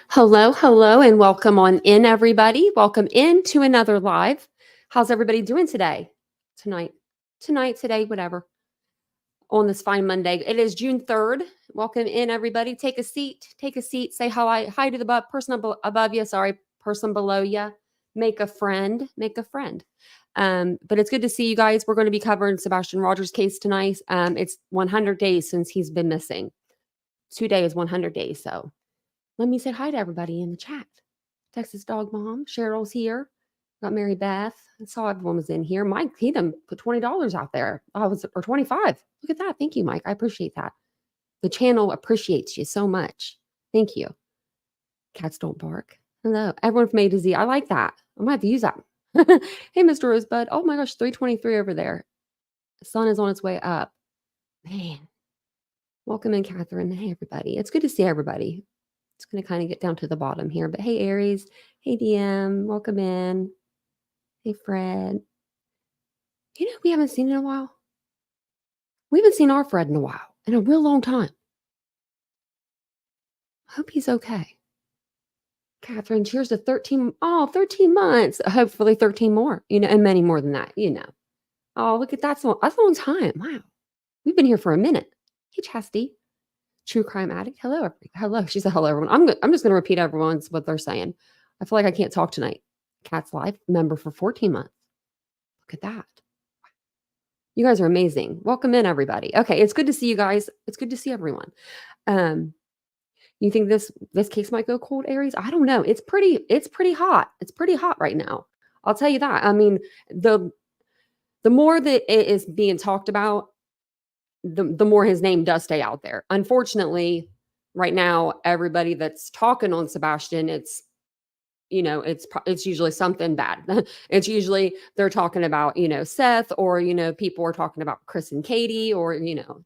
Hello, hello, and welcome on in, everybody. Welcome in to another live. How's everybody doing today? Today, whatever. On this fine Monday. It is June 3rd. Welcome in, everybody. Take a seat. Say hi to the person above you. Sorry, person below you. Make a friend. But it's good to see you guys. We're going to be covering Sebastian Rogers' case tonight. It's 100 days since he's been missing. Today is 100 days, so let me say hi to everybody in the chat. Texas Dog Mom, Cheryl's here. Got Mary Beth. I saw everyone was in here. Mike, he done put $20 out there. Or 25. Look at that. Thank you, Mike. I appreciate that. The channel appreciates you so much. Thank you. Cats don't bark. Hello. Everyone from A to Z. I like that. I might have to use that. Hey, Mr. Rosebud. Oh my gosh, 323 over there. The sun is on its way up. Man. Welcome in, Catherine. Hey, everybody. It's good to see everybody. It's going to kind of get down to the bottom here. But hey, Aries. Hey, DM. Welcome in. Hey, Fred. You know, we haven't seen in a while. We haven't seen our Fred in a while. In a real long time. I hope he's okay. Catherine, cheers to 13 months. Hopefully 13 more, and many more than that, Oh, look at that. That's a long time. Wow. We've been here for a minute. Hey, Chastity. True crime addict. Hello. She said hello, everyone. I'm just going to repeat everyone's what they're saying. I feel like I can't talk tonight. Cat's Life member for 14 months. Look at that. You guys are amazing. Welcome in, everybody. Okay, it's good to see you guys. It's good to see everyone. You think this case might go cold, Aries? I don't know. It's pretty hot. It's pretty hot right now. I'll tell you that. I mean, the more that it is being talked about, the more his name does stay out there. Unfortunately, right now, everybody that's talking on Sebastian, it's usually something bad. It's usually they're talking about, Seth, or, people are talking about Chris and Katie, or,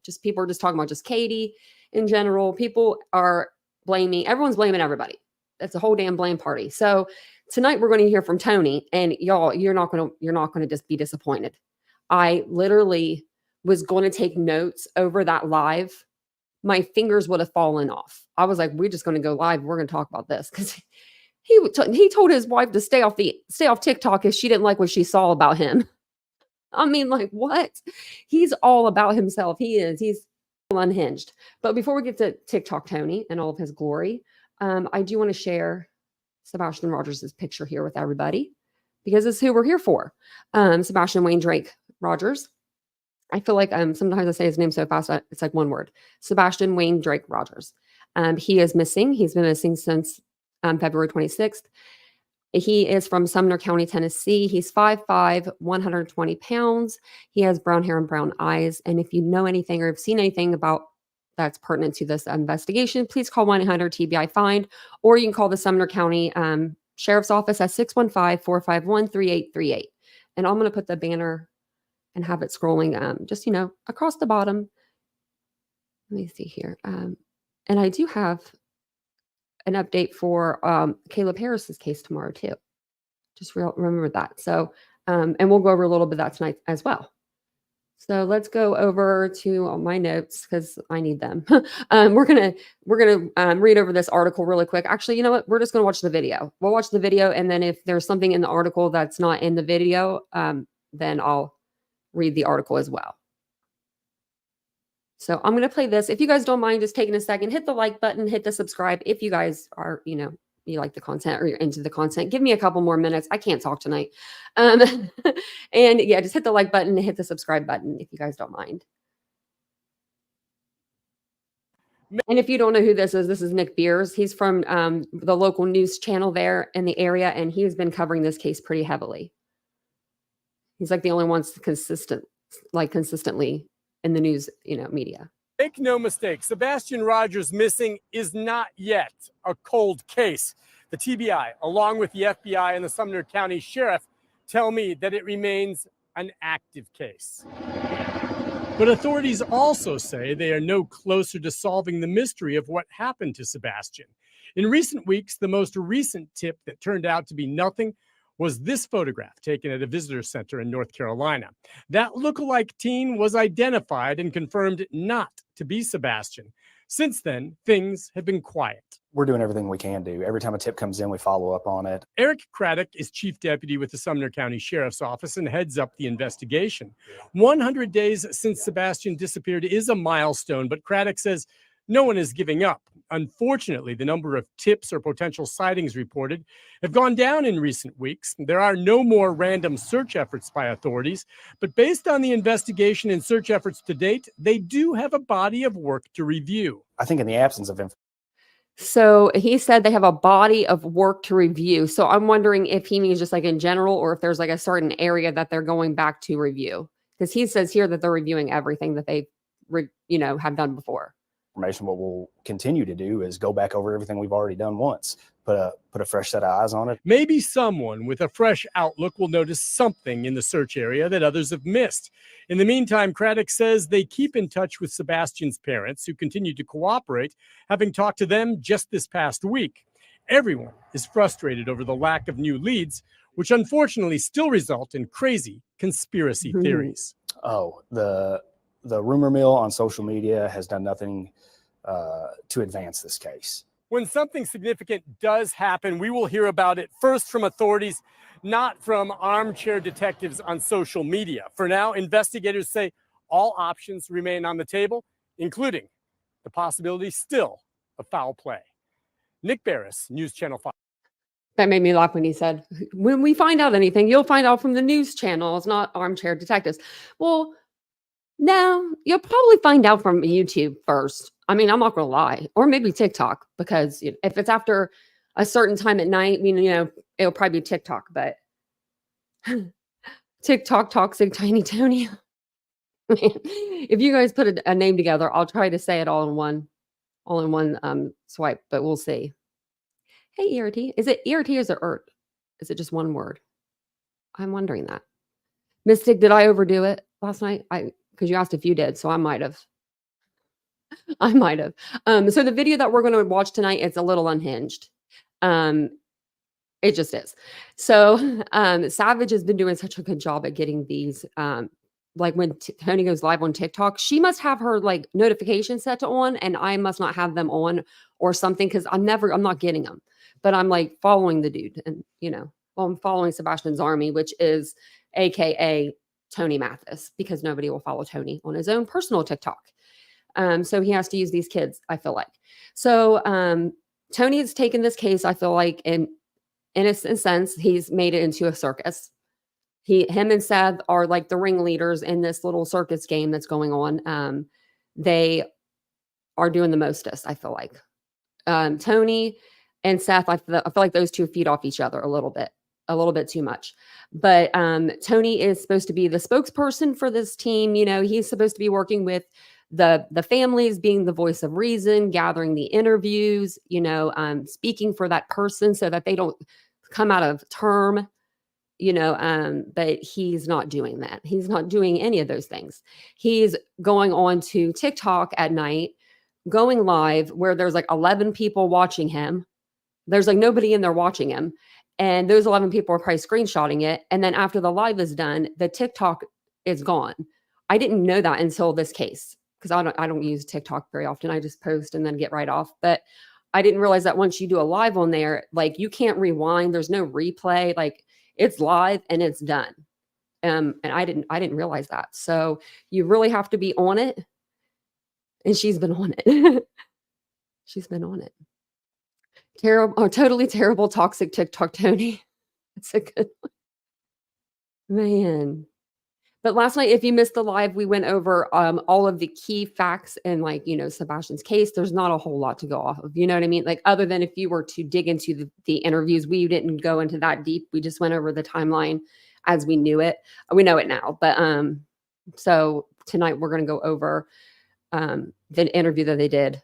just people are just talking about just Katie in general. People are everyone's blaming everybody. That's a whole damn blame party. So tonight we're going to hear from Tony, and y'all, you're not going to just be disappointed. I literally was going to take notes over that live. My fingers would have fallen off. I was like, we're just going to go live. We're going to talk about this because he told his wife to stay off TikTok if she didn't like what she saw about him. I mean, like, what? He's all about himself. He's unhinged. But before we get to TikTok Tony and all of his glory, I do want to share Sebastian Rogers' picture here with everybody because it's who we're here for. Sebastian Wayne Drake Rogers. I feel like sometimes I say his name so fast, it's like one word. Sebastian Wayne Drake Rogers. He is missing. He's been missing since February 26th. He is from Sumner County, Tennessee. He's 5'5", 120 pounds. He has brown hair and brown eyes. And if you know anything or have seen anything about that's pertinent to this investigation, please call 1-800-TBI-FIND, or you can call the Sumner County Sheriff's Office at 615-451-3838. And I'm going to put the banner and have it scrolling just, across the bottom. Let me see here. And I do have an update for Caleb Harris's case tomorrow too. Just remember that. So, and we'll go over a little bit of that tonight as well. So let's go over to all my notes because I need them. We're gonna read over this article really quick. Actually, you know what? We're just gonna watch the video. We'll watch the video, and then if there's something in the article that's not in the video, then I'll read the article as well. So I'm going to play this. If you guys don't mind just taking a second, hit the like button, hit the subscribe. If you guys are, you like the content or you're into the content, give me a couple more minutes. I can't talk tonight. And yeah, just hit the like button and hit the subscribe button if you guys don't mind. And if you don't know who this is Nick Beers. He's from the local news channel there in the area, and he's been covering this case pretty heavily. He's like the only one consistently in the news, media. Make no mistake, Sebastian Rogers missing is not yet a cold case. The TBI, along with the FBI and the Sumner County Sheriff, tell me that it remains an active case. But authorities also say they are no closer to solving the mystery of what happened to Sebastian. In recent weeks, the most recent tip that turned out to be nothing was this photograph taken at a visitor center in North Carolina. That lookalike teen was identified and confirmed not to be Sebastian. Since then, things have been quiet. we're doing everything we can do. Every time a tip comes in, we follow up on it. Eric Craddock is chief deputy with the Sumner County Sheriff's Office and heads up the investigation. 100 days since Sebastian disappeared is a milestone, but Craddock says no one is giving up. Unfortunately, the number of tips or potential sightings reported have gone down in recent weeks. There are no more random search efforts by authorities, but based on the investigation and search efforts to date, they do have a body of work to review. I think in the absence of So he said they have a body of work to review. So I'm wondering if he means just like in general, or if there's like a certain area that they're going back to review. Because he says here that they're reviewing everything that they, have done before. information, what we'll continue to do is go back over everything we've already done once, put a fresh set of eyes on it. Maybe someone with a fresh outlook will notice something in the search area that others have missed. In the meantime, Craddock says they keep in touch with Sebastian's parents, who continue to cooperate, having talked to them just this past week. Everyone is frustrated over the lack of new leads, which unfortunately still result in crazy conspiracy theories. Oh, the rumor mill on social media has done nothing to advance this case. When something significant does happen, we will hear about it first from authorities, not from armchair detectives on social media. For now, investigators say all options remain on the table, including the possibility still of foul play. Nick Barris, News Channel 5. That made me laugh when he said, when we find out anything, you'll find out from the news channels, not armchair detectives. Well, no, you'll probably find out from YouTube first. I mean, I'm not going to lie. Or maybe TikTok, because if it's after a certain time at night, it'll probably be TikTok. But TikTok Toxic Tiny Tony. If you guys put a name together, I'll try to say it all in one swipe, but we'll see. Hey, ERT. Is it ERT or is it ERT? Is it just one word? I'm wondering that. Mystic, did I overdo it last night? Because you asked if you did, so I might have. So the video that we're going to watch tonight is a little unhinged. It just is. So Savage has been doing such a good job at getting these. Like when Tony goes live on TikTok, she must have her like notifications set to on, and I must not have them on or something, because I'm not getting them. But I'm like following the dude, and I'm following Sebastian's army, which is AKA Tony Mathis, because nobody will follow Tony on his own personal TikTok. So he has to use these kids, I feel like. So Tony has taken this case, I feel like, in a sense, he's made it into a circus. Him and Seth are like the ringleaders in this little circus game that's going on. They are doing the mostest, I feel like. Tony and Seth, I feel like those two feed off each other a little bit too much. But Tony is supposed to be the spokesperson for this team. He's supposed to be working with the families, being the voice of reason, gathering the interviews, speaking for that person so that they don't come out of term, but he's not doing that. He's not doing any of those things. He's going on to TikTok at night, going live where there's like 11 people watching him. There's like nobody in there watching him. And those 11 people are probably screenshotting it. And then after the live is done, the TikTok is gone. I didn't know that until this case, because I don't use TikTok very often. I just post and then get right off. But I didn't realize that once you do a live on there, like you can't rewind. There's no replay. Like it's live and it's done. And I didn't realize that. So you really have to be on it. And she's been on it. She's been on it. Totally terrible, toxic TikTok Tony. That's a good one. Man. But last night, if you missed the live, we went over all of the key facts and Sebastian's case. There's not a whole lot to go off of. You know what I mean? Like other than if you were to dig into the interviews, we didn't go into that deep. We just went over the timeline as we knew it. We know it now. But so tonight we're going to go over the interview that they did.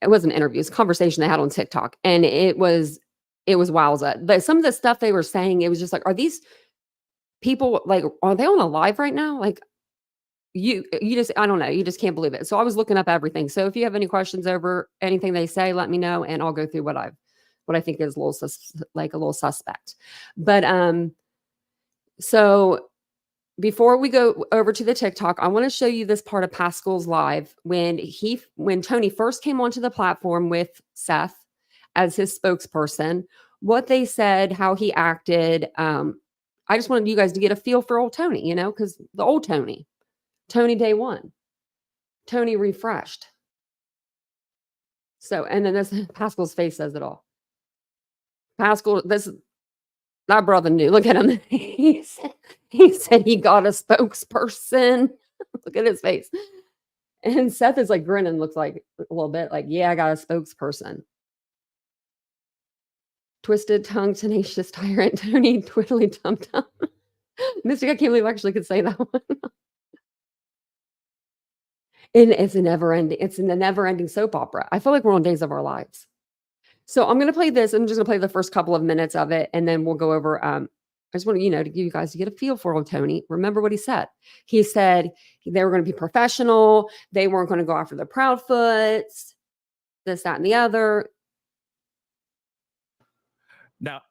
It wasn't an interview, it's a conversation they had on TikTok. And it was wowza. But some of the stuff they were saying, it was just like, are these people like, are they on a live right now? Like you just, I don't know. You just can't believe it. So I was looking up everything. So if you have any questions over anything they say, let me know and I'll go through what I think is a little suspect. But so before we go over to the TikTok, I want to show you this part of Pascal's live when Tony first came onto the platform with Seth as his spokesperson, what they said, how he acted. I just wanted you guys to get a feel for old Tony, you know, because the old Tony day one, Tony refreshed. So, and then this Pascal's face says it all. Pascal, that brother knew. Look at him. He said he got a spokesperson. Look at his face. And Seth is like grinning, looks like a little bit like, yeah, I got a spokesperson. Twisted tongue, tenacious tyrant, Tony, twiddly tum tum. Mystic, I can't believe I actually could say that one. And it's a never ending soap opera. I feel like we're on Days of Our Lives. So I'm going to play this. I'm just going to play the first couple of minutes of it, and then we'll go over. I just want to, to give you guys to get a feel for old Tony. Remember what he said. He said they were going to be professional. They weren't going to go after the Proudfoots, this, that, and the other. Now,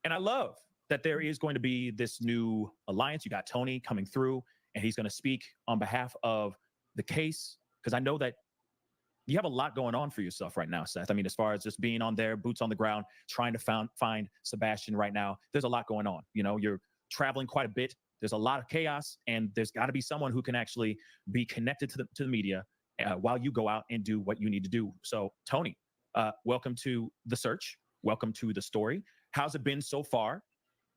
and I love that there is going to be this new alliance. You got Tony coming through, and he's going to speak on behalf of the case, because I know that you have a lot going on for yourself right now, Seth. I mean, as far as just being on there, boots on the ground, trying to find Sebastian right now, there's a lot going on. You know, you're traveling quite a bit. There's a lot of chaos, and there's got to be someone who can actually be connected to the media while you go out and do what you need to do. So, Tony, welcome to The Search. Welcome to the story. How's it been so far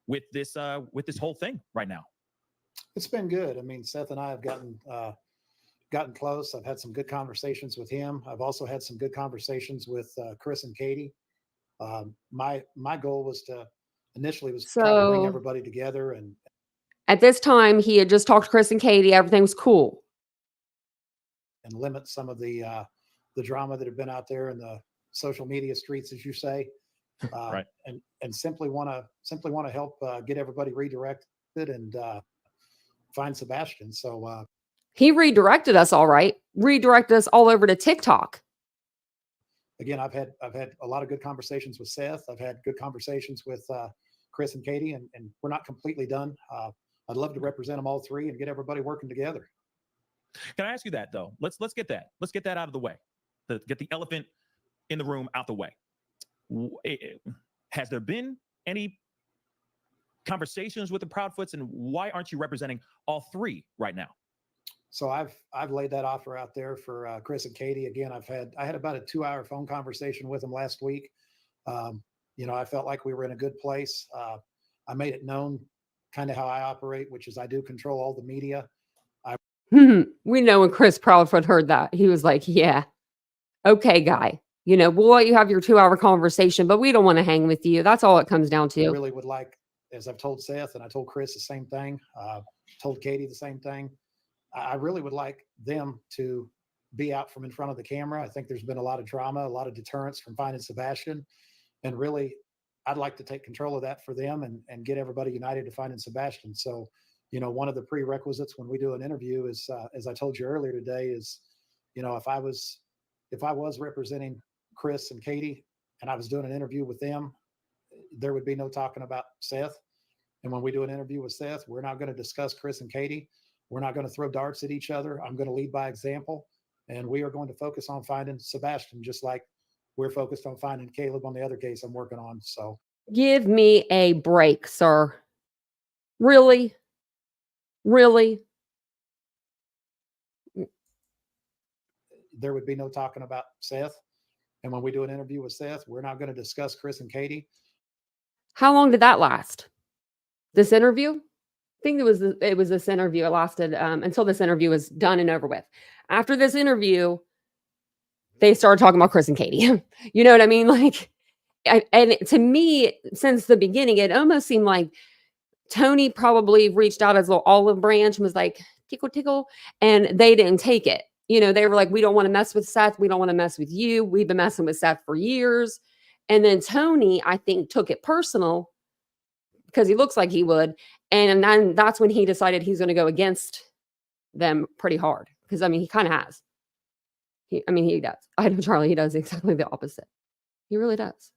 with this whole thing right now? It's been good. I mean, Seth and I have gotten close. I've had some good conversations with him. I've also had some good conversations with Chris and Katie. My goal was to initially try to bring everybody together. And at this time, he had just talked to Chris and Katie. Everything was cool. And limit some of the drama that had been out there in the social media streets, as you say. Right. And simply want to help get everybody redirected and find Sebastian. So he redirected us all right. Redirected us all over to TikTok. Again, I've had a lot of good conversations with Seth. I've had good conversations with Chris and Katie, and we're not completely done. I'd love to represent them all three and get everybody working together. Can I ask you that though? Let's get that. Let's get that out of the way. Get the elephant in the room out the way. Has there been any conversations with the Proudfoots, and why aren't you representing all three right now? So I've laid that offer out there for Chris and Katie. Again, I had about a 2-hour phone conversation with them last week. I felt like we were in a good place. I made it known kind of how I operate, which is I do control all the media. We know when Chris Proudfoot heard that, he was like, yeah, okay, guy. We'll let you have your 2-hour conversation, but we don't want to hang with you. That's all it comes down to. I really would like, as I've told Seth and I told Chris the same thing, told Katie the same thing. I really would like them to be out from in front of the camera. I think there's been a lot of drama, a lot of deterrence from finding Sebastian. And really, I'd like to take control of that for them and get everybody united to finding Sebastian. So, one of the prerequisites when we do an interview is, as I told you earlier today, is, if I was representing Chris and Katie and I was doing an interview with them, there would be no talking about Seth. And when we do an interview with Seth, we're not going to discuss Chris and Katie. We're not going to throw darts at each other. I'm going to lead by example, and we are going to focus on finding Sebastian, just like we're focused on finding Caleb on the other case I'm working on. So give me a break, sir. Really? There would be no talking about Seth. And when we do an interview with Seth, we're not going to discuss Chris and Katie. How long did that last? This interview? I think it was this interview. It lasted until this interview was done and over with. After this interview, they started talking about Chris and Katie. You know what I mean? Like, and to me, since the beginning, it almost seemed like Tony probably reached out as a little olive branch and was like, tickle, tickle. And they didn't take it. They were like, we don't want to mess with Seth. We don't want to mess with you. We've been messing with Seth for years. And then Tony, I think, took it personal because he looks like he would. And then that's when he decided he's going to go against them pretty hard. Because, he kind of has. He does. I know Charlie, he does exactly the opposite. He really does.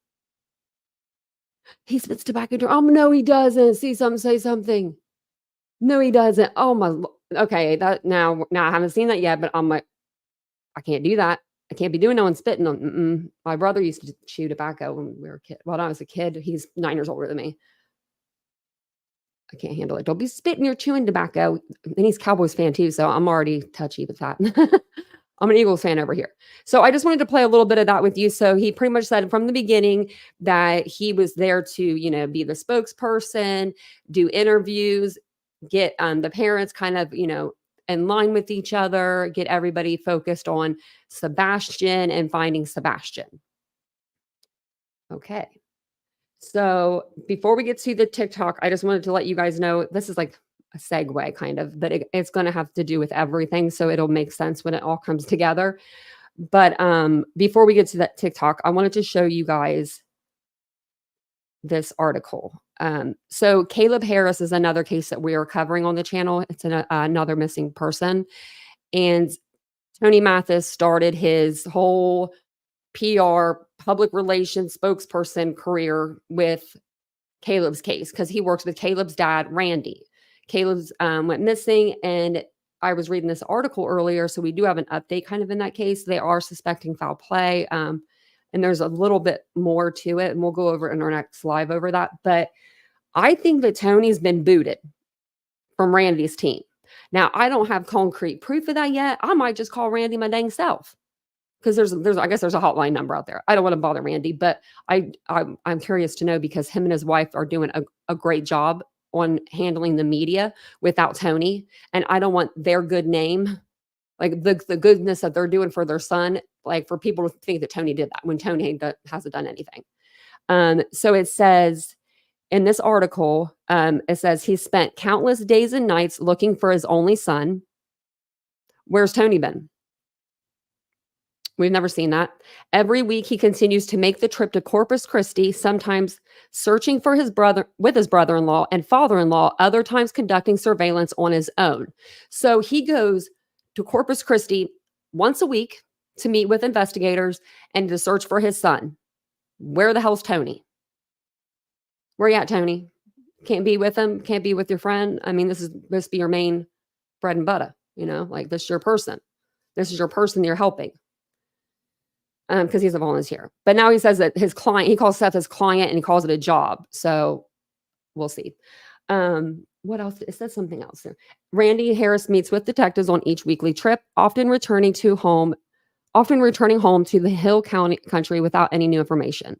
He spits tobacco. Oh, no, he doesn't. See something, say something. No, he doesn't. Oh, my. Okay, now I haven't seen that yet, but I'm like, I can't do that. I can't be doing no one spitting on. My brother used to chew tobacco when we were a kid. When I was a kid, he's 9 years older than me. I can't handle it. Don't be spitting your chewing tobacco. And he's a Cowboys fan too, so I'm already touchy with that. I'm an Eagles fan over here. So I just wanted to play a little bit of that with you. So he pretty much said from the beginning that he was there to, be the spokesperson, do interviews, get the parents kind of, in line with each other, get everybody focused on Sebastian and finding Sebastian. Okay. So before we get to the TikTok, I just wanted to let you guys know this is like a segue kind of, but it's going to have to do with everything. So it'll make sense when it all comes together. But before we get to that TikTok, I wanted to show you guys this article. So Caleb Harris is another case that we are covering on the channel. It's another missing person. And Tony Mathis started his whole PR, public relations spokesperson career with Caleb's case because he works with Caleb's dad, Randy. Caleb's went missing, and I was reading this article earlier, so we do have an update kind of in that case. They are suspecting foul play, and there's a little bit more to it, and we'll go over it in our next live over that. But I think that Tony's been booted from Randy's team. Now, I don't have concrete proof of that yet. I might just call Randy my dang self. Because I guess there's a hotline number out there. I don't want to bother Randy, but I'm curious to know because him and his wife are doing a great job on handling the media without Tony. And I don't want their good name, like the goodness that they're doing for their son, like for people to think that Tony did that when Tony hasn't done anything. So it says in this article, it says he spent countless days and nights looking for his only son. Where's Tony been? We've never seen that. Every week, he continues to make the trip to Corpus Christi, sometimes searching for his brother with his brother-in-law and father-in-law, other times conducting surveillance on his own. So he goes to Corpus Christi once a week to meet with investigators and to search for his son. Where the hell's Tony? Where you at, Tony? Can't be with him? Can't be with your friend? I mean, this is supposed to be your main bread and butter, like this is your person. This is your person you're helping. Because he's a volunteer. But now he says that his client, he calls Seth his client and he calls it a job. So we'll see. What else? It says something else there. Randy Harris meets with detectives on each weekly trip, often returning home to the Hill country without any new information.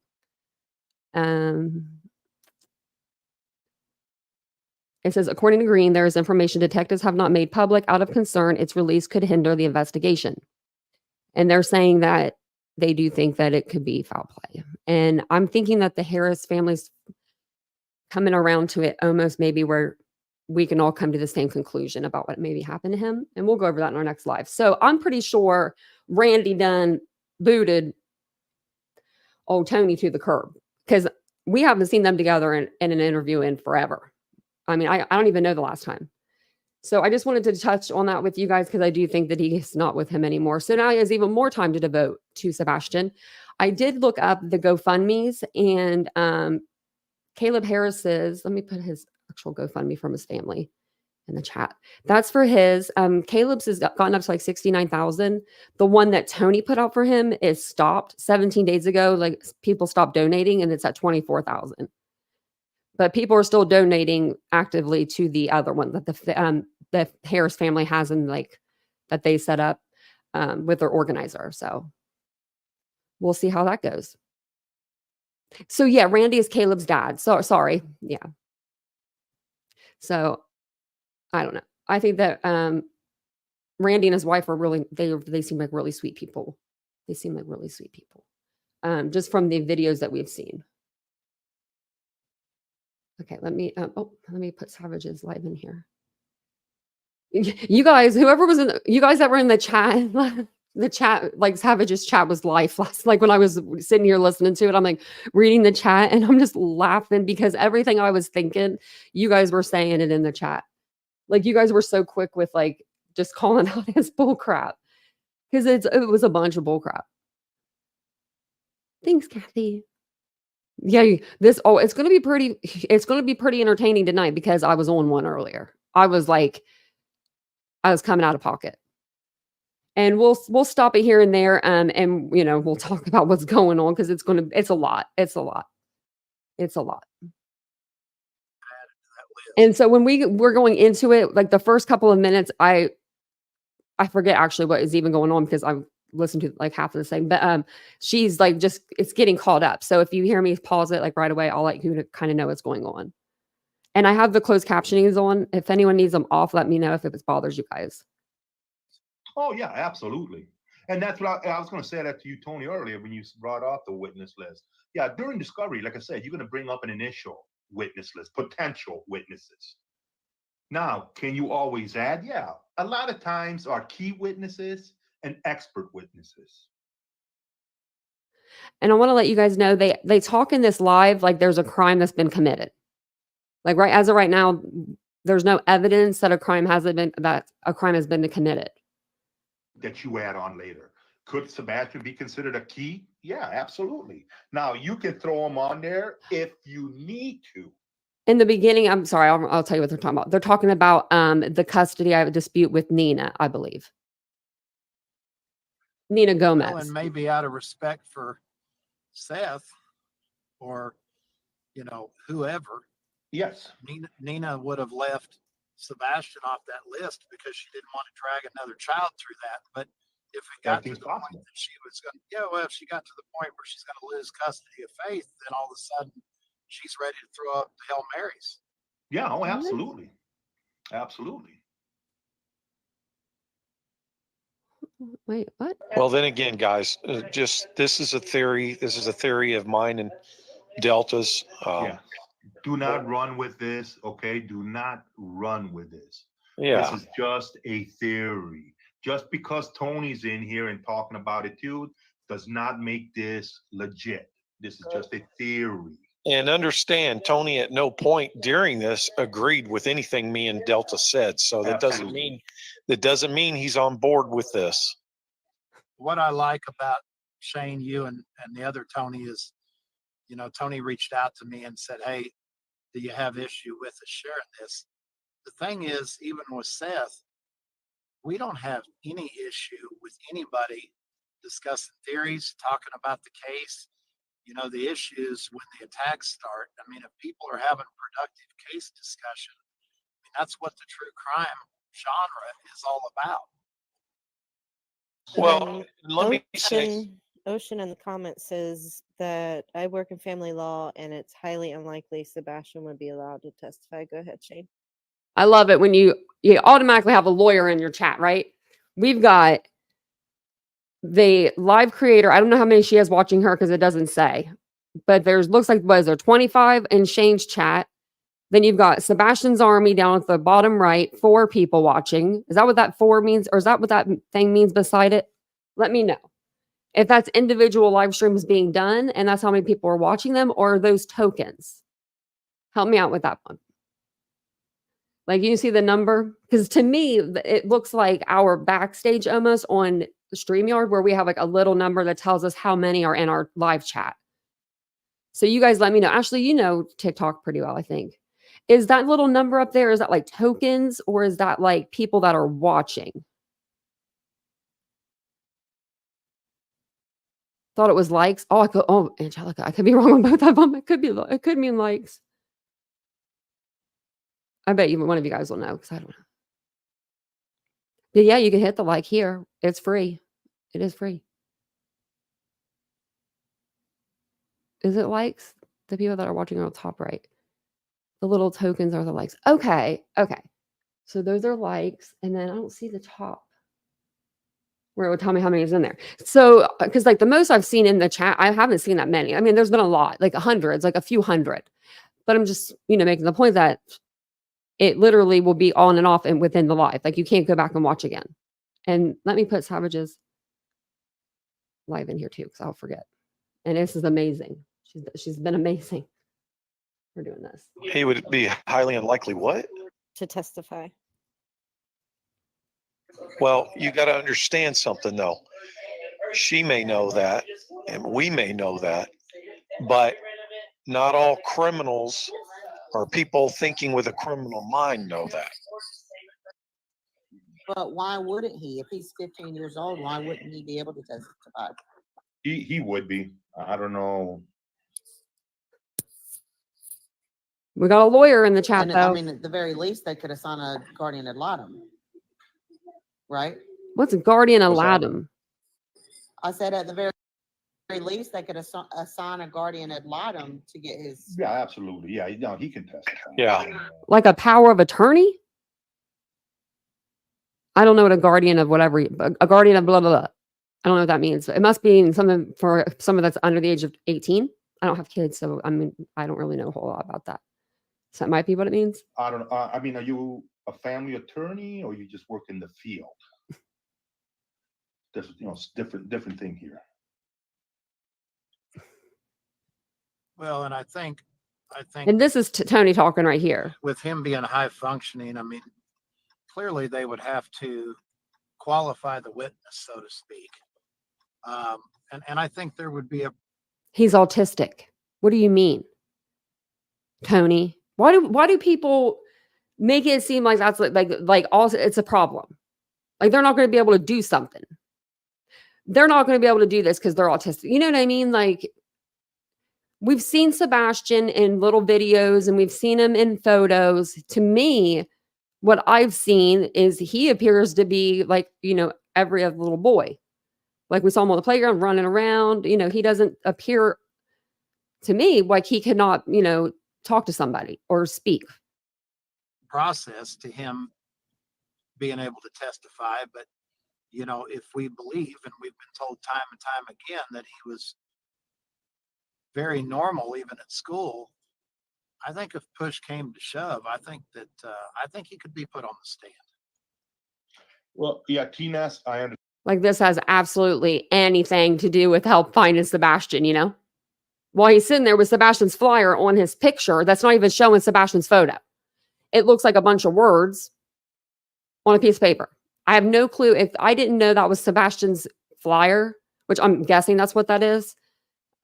It says, according to Green, there is information detectives have not made public out of concern its release could hinder the investigation. And they're saying that they do think that it could be foul play. And I'm thinking that the Harris family's coming around to it almost maybe where we can all come to the same conclusion about what maybe happened to him. And we'll go over that in our next live. So I'm pretty sure Randy done booted old Tony to the curb because we haven't seen them together in an interview in forever. I mean, I don't even know the last time. So I just wanted to touch on that with you guys because I do think that he's not with him anymore. So now he has even more time to devote to Sebastian. I did look up the GoFundMes and Caleb Harris's, let me put his actual GoFundMe from his family in the chat. That's for his. Caleb's has gotten up to like 69,000. The one that Tony put out for him is stopped 17 days ago. Like people stopped donating and it's at 24,000. But people are still donating actively to the other one that the Harris family has in that they set up with their organizer. So we'll see how that goes. So yeah, Randy is Caleb's dad. So sorry. Yeah. So I don't know. I think that Randy and his wife are really, they seem like really sweet people. They seem like really sweet people. Just from the videos that we've seen. Okay, let me put Savage's live in here. You guys, you guys that were in the chat, like Savage's chat was live last, like when I was sitting here listening to it, I'm like reading the chat and I'm just laughing because everything I was thinking, you guys were saying it in the chat. Like you guys were so quick with like just calling out his bull crap because it was a bunch of bull crap. Thanks, Kathy. Yeah, it's going to be pretty entertaining tonight because I was on one earlier. I was coming out of pocket. And we'll stop it here and there, and we'll talk about what's going on because it's a lot. It's a lot. It's a lot. And so when we're going into it, like the first couple of minutes, I forget actually what is even going on because I've listened to like half of the same. But she's like it's getting caught up. So if you hear me pause it like right away, I'll let you kind of know what's going on. And I have the closed captionings on. If anyone needs them off, let me know if it bothers you guys. Oh yeah, absolutely. And that's what I was going to say that to you, Tony, earlier when you brought up the witness list. Yeah, during discovery, like I said, you're going to bring up an initial witness list, potential witnesses. Now, can you always add? Yeah, a lot of times are key witnesses and expert witnesses. And I want to let you guys know they talk in this live like there's a crime that's been committed. Like as of right now, there's no evidence that a crime has been committed. That you add on later. Could Sebastian be considered a key? Yeah, absolutely. Now you can throw him on there if you need to. In the beginning, I'm sorry, I'll tell you what they're talking about. They're talking about the custody. I have a dispute with Nina, I believe. Nina Gomez. Well, and maybe out of respect for Seth or whoever. Yes. Nina would have left Sebastian off that list because she didn't want to drag another child through that. But if it got to the point that she was going if she got to the point where she's going to lose custody of Faith, then all of a sudden she's ready to throw up the Hail Marys. Yeah, oh, absolutely. Absolutely. Wait, what? Well, then again, guys, this is a theory. This is a theory of mine and Delta's. Yeah. Do not run with this, okay? Do not run with this. Yeah. This is just a theory. Just because Tony's in here and talking about it too does not make this legit. This is just a theory. And understand, Tony at no point during this agreed with anything me and Delta said. So that doesn't mean he's on board with this. What I like about Shane, you and the other Tony is, Tony reached out to me and said, "Hey, do you have issue with us sharing this?" The thing is, even with Seth, we don't have any issue with anybody discussing theories, talking about the case. The issues when the attacks start. I mean, if people are having productive case discussion, that's what the true crime genre is all about. Well, let me say. Ocean in the comments says that I work in family law and it's highly unlikely Sebastian would be allowed to testify. Go ahead, Shane. I love it when you automatically have a lawyer in your chat, right? We've got the live creator. I don't know how many she has watching her because it doesn't say, but looks like, what is there, 25 in Shane's chat. Then you've got Sebastian's army down at the bottom right, 4 people watching. Is that what that 4 means? Or is that what that thing means beside it? Let me know. If that's individual live streams being done and that's how many people are watching them, or those tokens. Help me out with that one. Like, you see the number? Because to me, it looks like our backstage almost on StreamYard where we have like a little number that tells us how many are in our live chat. So you guys let me know. Ashley, you know TikTok pretty well, I think. Is that little number up there, is that like tokens or is that like people that are watching? Thought it was likes. Angelica, I could be wrong on both of them. It could mean likes. I bet one of you guys will know because I don't know. But yeah, you can hit the like here. It's free. It is free. Is it likes? The people that are watching are on the top right. The little tokens are the likes. Okay. So those are likes. And then I don't see the top where it would tell me how many is in there. So, because like the most I've seen in the chat, I haven't seen that many. I mean, there's been a lot, like hundreds, like a few hundred. But I'm just, making the point that it literally will be on and off and within the live. Like you can't go back and watch again. And let me put Savage's live in here too, because I'll forget. And this is amazing. She's been amazing for doing this. He would be highly unlikely what? To testify. Well, you got to understand something though. She may know that, and we may know that, but not all criminals or people thinking with a criminal mind know that. But why wouldn't he? If he's 15 years old, why wouldn't he be able to testify? He would be. I don't know. We got a lawyer in the chat, And though. I mean, at the very least, they could assign a guardian ad litem, right? What's a guardian ad What's that? litem? I said at the very least, they could assign a guardian ad litem to get his. Yeah, absolutely. Yeah, no, he can testify. Yeah. Like a power of attorney? I don't know what a guardian of whatever, a guardian of blah, blah, blah. I don't know what that means. It must be something for someone that's under the age of 18. I don't have kids, so I mean, I don't really know a whole lot about that. So that might be what it means. I don't know. I mean, are you a family attorney or you just work in the field? There's, it's different thing here. Well, and I think And this is Tony talking right here. with him being high functioning, I mean, clearly they would have to qualify the witness, so to speak. And I think there would be He's autistic. What do you mean, Tony? Why do people make it seem like that's like also it's a problem? Like they're not going to be able to do something. They're not going to be able to do this because they're autistic. You know what I mean? Like we've seen Sebastian in little videos and we've seen him in photos. To me, what I've seen is he appears to be like, every other little boy. Like we saw him on the playground running around. He doesn't appear to me like he cannot, talk to somebody or speak. process to him being able to testify. But, if we believe, and we've been told time and time again, that he was very normal even at school, I think if push came to shove, I think he could be put on the stand. Well, yeah, TNAS, I understand. Like this has absolutely anything to do with help finding Sebastian, While he's sitting there with Sebastian's flyer on his picture, that's not even showing Sebastian's photo. It looks like a bunch of words on a piece of paper. I have no clue. If I didn't know that was Sebastian's flyer, which I'm guessing that's what that is,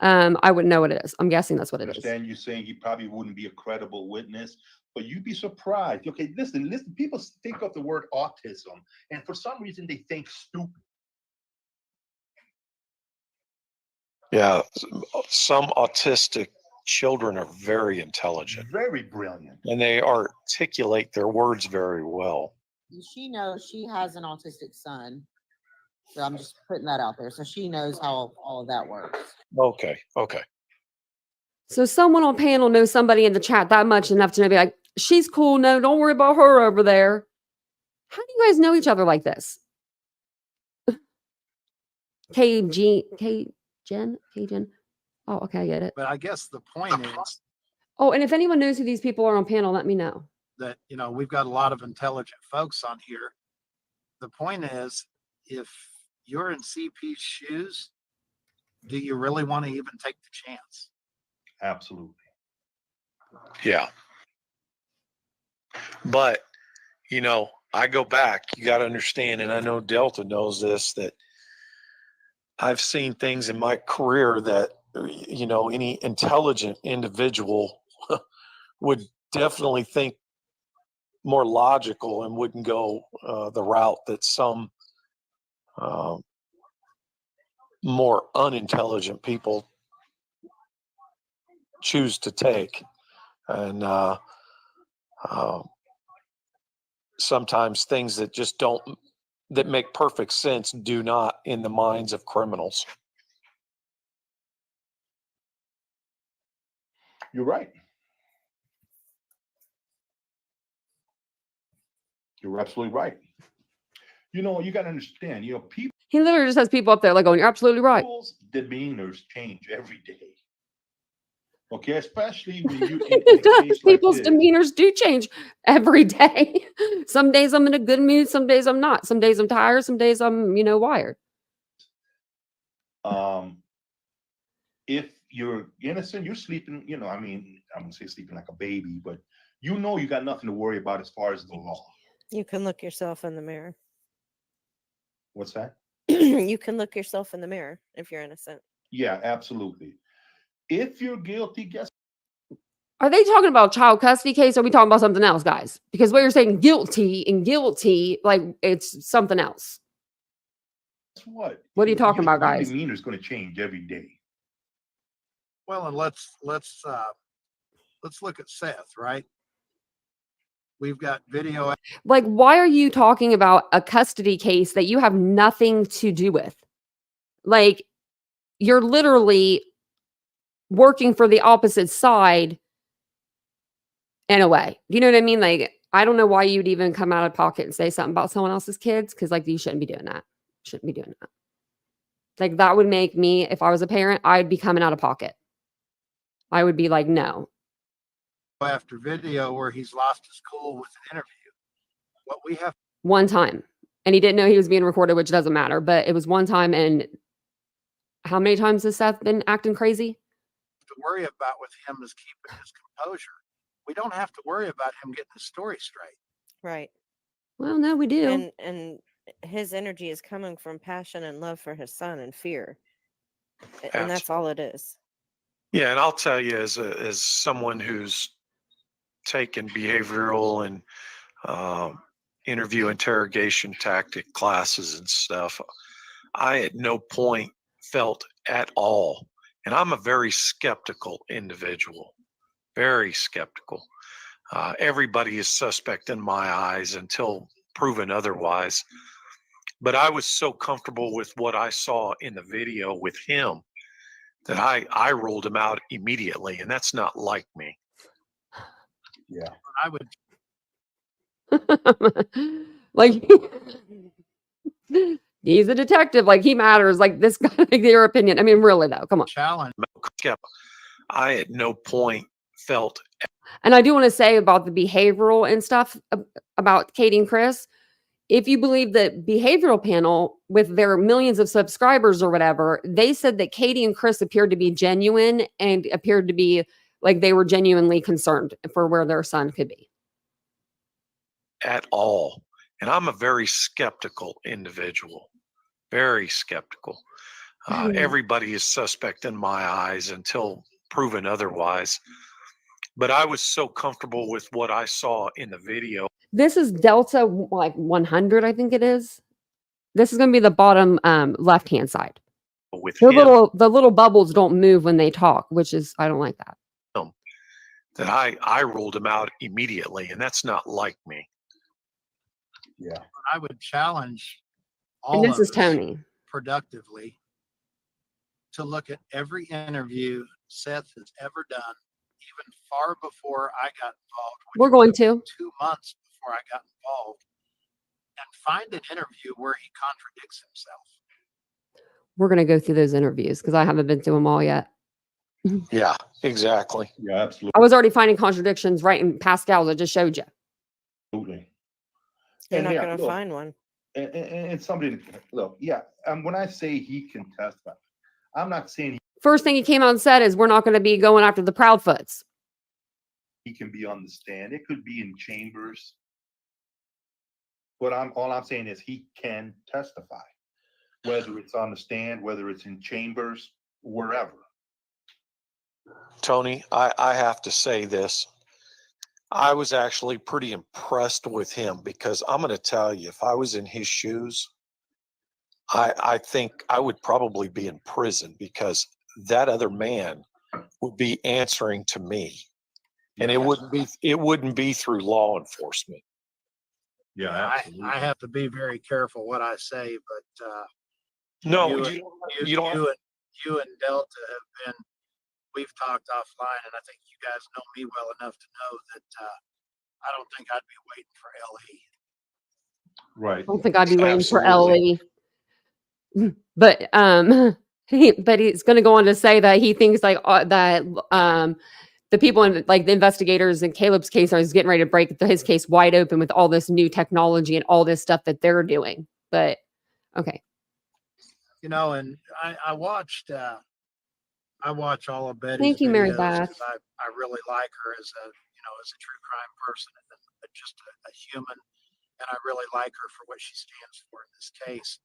I wouldn't know what it is. I'm guessing that's what I it is. understand you saying he probably wouldn't be a credible witness, but you'd be surprised. Okay, listen. People think of the word autism, and for some reason they think stupid. Yeah. Some autistic children are very intelligent Very brilliant. and they articulate their words very well. She knows she has an autistic son. So I'm just putting that out there. So she knows how all of that works. Okay. Okay. So someone on panel knows somebody in the chat that much enough to be like, she's cool. No, don't worry about her over there. How do you guys know each other like this? Jen. Oh, okay, I get it. But I guess the point is Oh, and if anyone knows who these people are on panel, let me know. that, we've got a lot of intelligent folks on here. The point is, if you're in CP's shoes, do you really want to even take the chance? Absolutely. Yeah. But, I go back, you got to understand, and I know Delta knows this, that I've seen things in my career that, any intelligent individual would definitely think more logical and wouldn't go the route that some more unintelligent people choose to take. And sometimes things that just that make perfect sense do not in the minds of criminals. You're right. You're absolutely right. You got to understand, people. He literally just has people up there like going, you're absolutely right. People's demeanors change every day. Okay, especially when you in a case like People's this. demeanors do change every day. Some days I'm in a good mood, some days I'm not. Some days I'm tired, some days I'm, wired. If you're innocent, you're sleeping, I mean, I'm gonna say sleeping like a baby, but you got nothing to worry about as far as the law. You can look yourself in the mirror. What's that? You can look yourself in the mirror if you're innocent. Yeah, absolutely. If you're guilty, guess Are they talking about child custody case? Or are we talking about something else, guys? Because what you're saying guilty and guilty, like it's something else. Guess what? What are you talking about, Your guys? demeanor is going to change every day. Well, and let's look at Seth, right? We've got video. Like, why are you talking about a custody case that you have nothing to do with? Like, you're literally working for the opposite side in a way. You know what I mean? Like, I don't know why you'd even come out of pocket and say something about someone else's kids, because like you shouldn't be doing that. Shouldn't be doing that. Like, that would make me, if I was a parent, I'd be coming out of pocket. I would be like, no. After video where he's lost his cool with an interview. What we have One time. And he didn't know he was being recorded, which doesn't matter. But it was one time. And how many times has Seth been acting crazy? to worry about with him is keeping his composure. We don't have to worry about him getting the story straight. Right. Well, no, we do. And his energy is coming from passion and love for his son and fear. And that's all it is. Yeah, and I'll tell you, as someone who's taken behavioral and interview interrogation tactic classes and stuff, I at no point felt at all, and I'm a very skeptical individual, very skeptical. Everybody is suspect in my eyes until proven otherwise. But I was so comfortable with what I saw in the video with him that I rolled him out immediately, and that's not like me. Yeah. I would Like, he's a detective. Like, he matters. Like, this guy, like, your opinion. I mean, really, though. Come on. challenge. I at no point felt. And I do want to say about the behavioral and stuff about Katie and Chris. If you believe the behavioral panel with their millions of subscribers or whatever, they said that Katie and Chris appeared to be genuine and appeared to be like they were genuinely concerned for where their son could be. At all. And I'm a very skeptical individual, very skeptical. Everybody is suspect in my eyes until proven otherwise. But I was so comfortable with what I saw in the video. This is Delta like 100, I think it is. This is going to be the bottom left-hand side. With The him, little bubbles don't move when they talk, which is, I don't like that. that I rolled him out immediately, and that's not like me. Yeah. I would challenge all And this of is us Tony. productively to look at every interview Seth has ever done, even far before I got involved. which We're going was to. 2 months before I got involved, and find an interview where he contradicts himself. We're going to go through those interviews because I haven't been through them all yet. Yeah, exactly. Yeah, absolutely. I was already finding contradictions right in Pascal's I just showed you. You're And not yeah, going to look, find one. and somebody to look, yeah. When I say he can testify, I'm not saying First thing he came out and said is we're not going to be going after the Proudfoots. he can be on the stand. It could be in chambers. But all I'm saying is he can testify, whether it's on the stand, whether it's in chambers, wherever. Tony, I have to say this. I was actually pretty impressed with him because I'm going to tell you, if I was in his shoes, I think I would probably be in prison because that other man would be answering to me, and it wouldn't be through law enforcement. Yeah, I have to be very careful what I say, but No, you and Delta have been, we've talked offline, and I think you guys know me well enough to know that I don't think I'd be waiting for LE. right. I don't think I'd be waiting for Absolutely. Ellie. But he's going to go on to say that he thinks like that the people in like the investigators in Caleb's case are getting ready to break his case wide open with all this new technology and all this stuff that they're doing. But okay. You know, and I watched all of Betty's Thank you, Mary videos Beth. because I really like her as a true crime person and just a human, and I really like her for what she stands for in this case.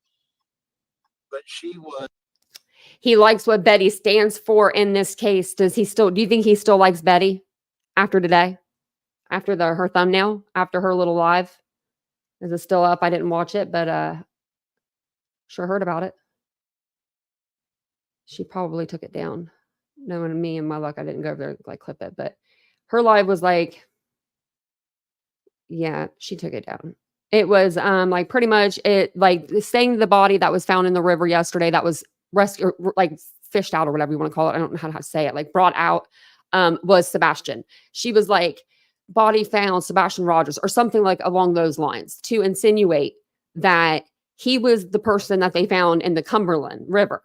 But He likes what Betty stands for in this case. Do you think he still likes Betty? after today, after her thumbnail, after her little live? Is it still up? I didn't watch it, but sure heard about it. She probably took it down. Knowing me and my luck, I didn't go over there like clip it, but her live was like, yeah, she took it down. It was like pretty much it like saying the body that was found in the river yesterday that was rescued, like fished out or whatever you want to call it. I don't know how to say it, like brought out, was Sebastian. She was like, body found Sebastian Rogers or something like along those lines to insinuate that he was the person that they found in the Cumberland River.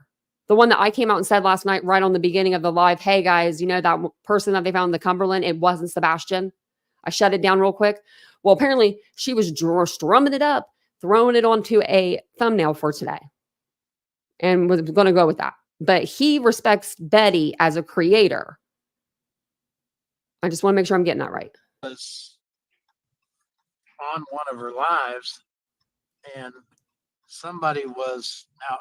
The one that I came out and said last night, right on the beginning of the live, hey guys, you know that person that they found in the Cumberland, it wasn't Sebastian. I shut it down real quick. Well, apparently she was strumming it up, throwing it onto a thumbnail for today and was going to go with that. But he respects Betty as a creator. I just want to make sure I'm getting that right. Was on one of her lives and somebody was now.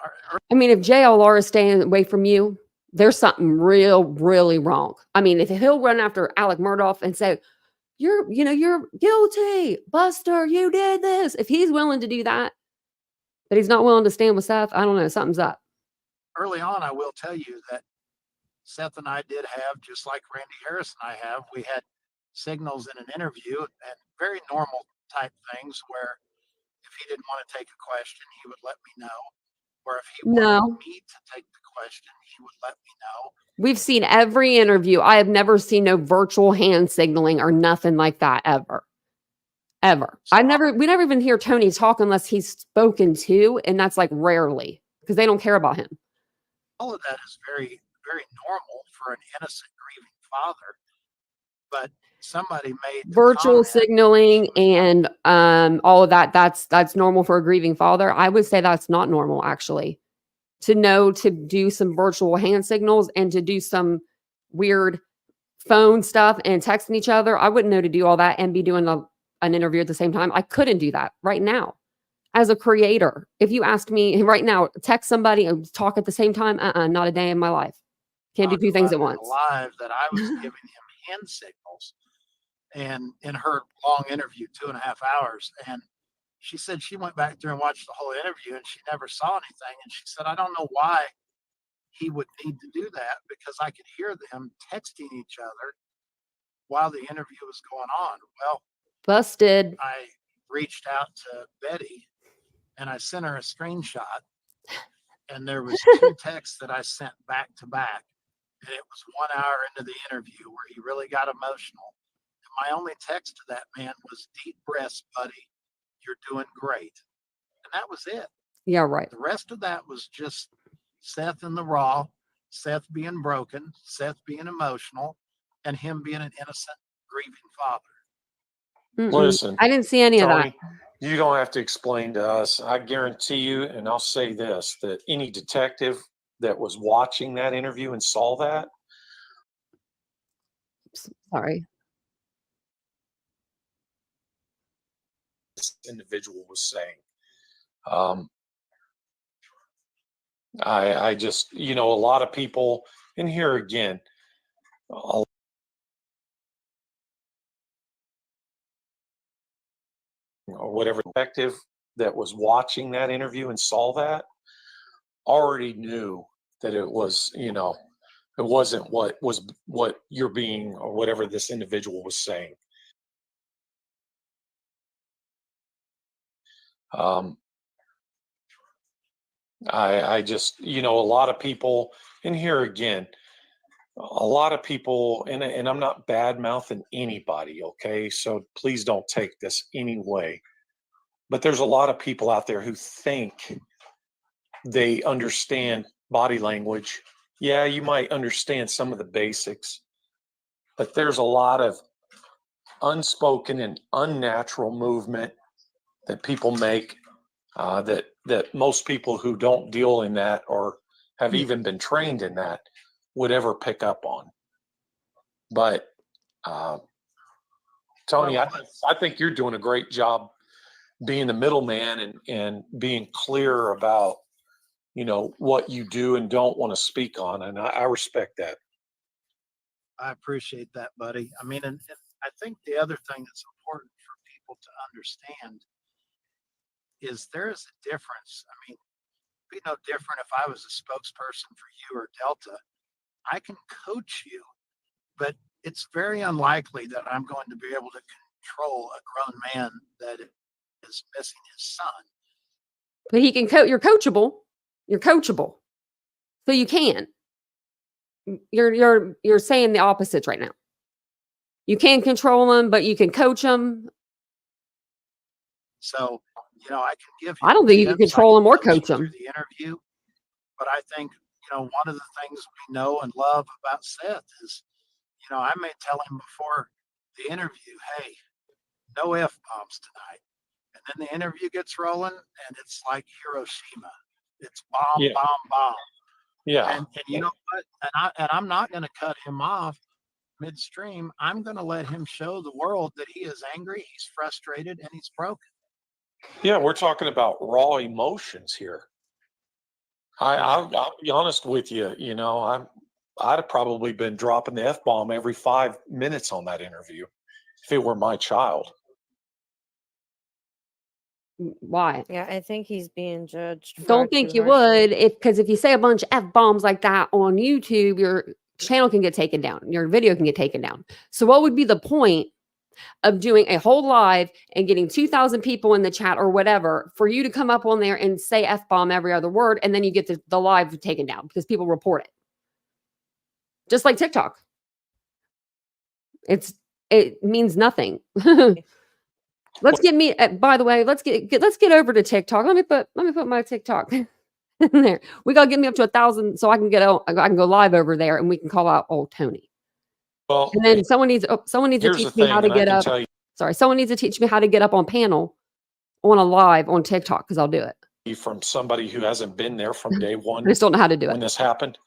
I mean, if JLR is staying away from you, there's something really wrong. I mean, if he'll run after Alec Murdoch and say, you're guilty, Buster, you did this. If he's willing to do that, but he's not willing to stand with Seth, I don't know, something's up. Early on, I will tell you that Seth and I did have, just like Randy Harris and I have, we had signals in an interview and very normal type things where if he didn't want to take a question, he would let me know. Or if he wanted me to take the question, he would let me know. We've seen every interview. I have never seen no virtual hand signaling or nothing like that ever. So, we never even hear Tony talk unless he's spoken to, and that's like rarely because they don't care about him. All of that is very, very normal for an innocent grieving father. But somebody made virtual signaling and all of that. That's normal for a grieving father. I would say that's not normal, actually. To know to do some virtual hand signals and to do some weird phone stuff and texting each other. I wouldn't know to do all that and be doing an interview at the same time. I couldn't do that right now. As a creator, if you asked me right now, text somebody and talk at the same time, not a day in my life. Can't do two things at once. Live that I was giving him hand signals, and in her long interview, 2.5 hours, and she said she went back through and watched the whole interview and she never saw anything. And she said, I don't know why he would need to do that because I could hear them texting each other while the interview was going on. Well, busted. I reached out to Betty and I sent her a screenshot, and there was 2 texts that I sent back to back. And it was 1 hour into the interview where he really got emotional. And my only text to that man was, deep breaths, buddy. You're doing great. And that was it. Yeah, right. The rest of that was just Seth in the raw, Seth being broken, Seth being emotional, and him being an innocent, grieving father. Listen, I didn't see any Tony, of that. You don't have to explain to us. I guarantee you, and I'll say this, that any detective that was watching that interview and saw that. Sorry. This individual was saying. I just, a lot of people, and here again, or whatever detective that was watching that interview and saw that already knew that it was, it wasn't what you're being or whatever this individual was saying. I just, a lot of people, and here again, a lot of people, and I'm not bad mouthing anybody, okay? So please don't take this any way. But there's a lot of people out there who think they understand body language. Yeah, you might understand some of the basics, but there's a lot of unspoken and unnatural movement that people make that most people who don't deal in that or have even been trained in that would ever pick up on. But Tony, I think you're doing a great job being the middleman and being clear about, what you do and don't want to speak on. And I respect that. I appreciate that, buddy. I mean, and I think the other thing that's important for people to understand is there is a difference. I mean, it'd be no different if I was a spokesperson for you or Delta. I can coach you, but it's very unlikely that I'm going to be able to control a grown man that is missing his son. But he can coach. You're coachable. You're coachable. So you can. You're saying the opposites right now. You can't control them, but you can coach them. So, you know, I can give I don't think you can tips, I control can them or coach you coach through them. the interview, but I think, you know, one of the things we know and love about Seth is, you know, I may tell him before the interview, hey, no F-bombs tonight. And then the interview gets rolling and it's like Hiroshima. It's bomb, Yeah. bomb, bomb. Yeah. And you know what? And I'm not going to cut him off midstream. I'm going to let him show the world that he is angry, he's frustrated, and he's broken. Yeah, we're talking about raw emotions here. I'll be honest with you. You know, I'd have probably been dropping the F-bomb every 5 minutes on that interview if it were my child. Why? Yeah, I think he's being judged. Don't think you would, because if you say a bunch of F-bombs like that on YouTube, your channel can get taken down. Your video can get taken down. So what would be the point of doing a whole live and getting 2,000 people in the chat or whatever for you to come up on there and say F-bomb every other word, and then you get the live taken down because people report it? Just like TikTok. It means nothing. Let's get me. By the way, let's get over to TikTok. Let me put my TikTok in there. We gotta get me up to 1,000 so I can go live over there and we can call out old Tony. Well, And then someone needs to here's teach the me how thing, to and I get can up. tell you Sorry, someone needs to teach me how to get up on panel on a live on TikTok because I'll do it. from somebody who hasn't been there from day I one just don't know how to do when it. this happened.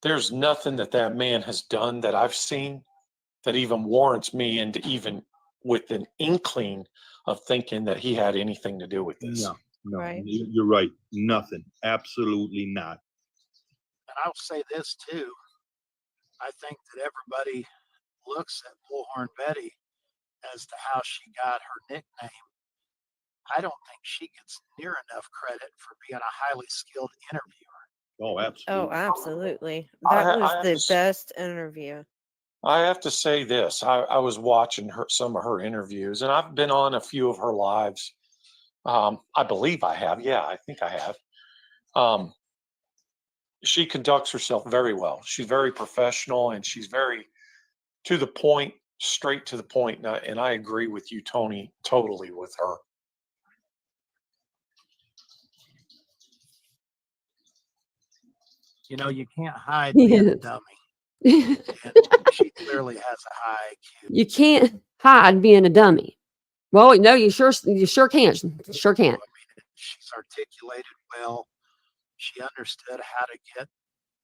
There's nothing that man has done that I've seen that even warrants me into even with an inkling of thinking that he had anything to do with this. No, Right. you're right. Nothing. Absolutely not. And I'll say this too. I think that everybody looks at Bullhorn Betty as to how she got her nickname. I don't think she gets near enough credit for being a highly skilled interviewer. Oh, absolutely. Oh, absolutely. I That ha- I was have the to s- best interview. I have to say this. I was watching some of her interviews, and I've been on a few of her lives. I believe I have. Yeah, I think I have. She conducts herself very well. She's very professional, and she's very to the point, straight to the point. And I agree with you, Tony, totally with her. You know, you can't hide being a Yes. dummy. You And she clearly has a high IQ. can't hide being a dummy. Well, no, you sure can't. Sure can't. I mean, she's articulated well. She understood how to get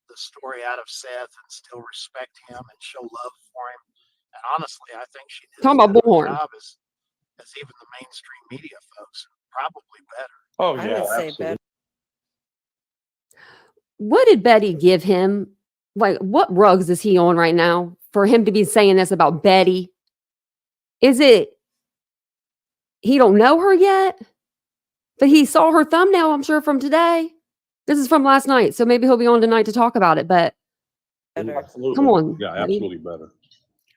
the story out of Seth and still respect him and show love for him. And honestly, I think she did Talking as about good of a Bullhorn. job as even the mainstream media folks, probably better. Oh I yeah, would say absolutely. better. What did Betty give him? Like, what rugs is he on right now for him to be saying this about Betty? Is it he don't know her yet? But he saw her thumbnail, I'm sure, from today. This is from last night, so maybe he'll be on tonight to talk about it. But Better. Absolutely. come on, Yeah, Betty. absolutely better.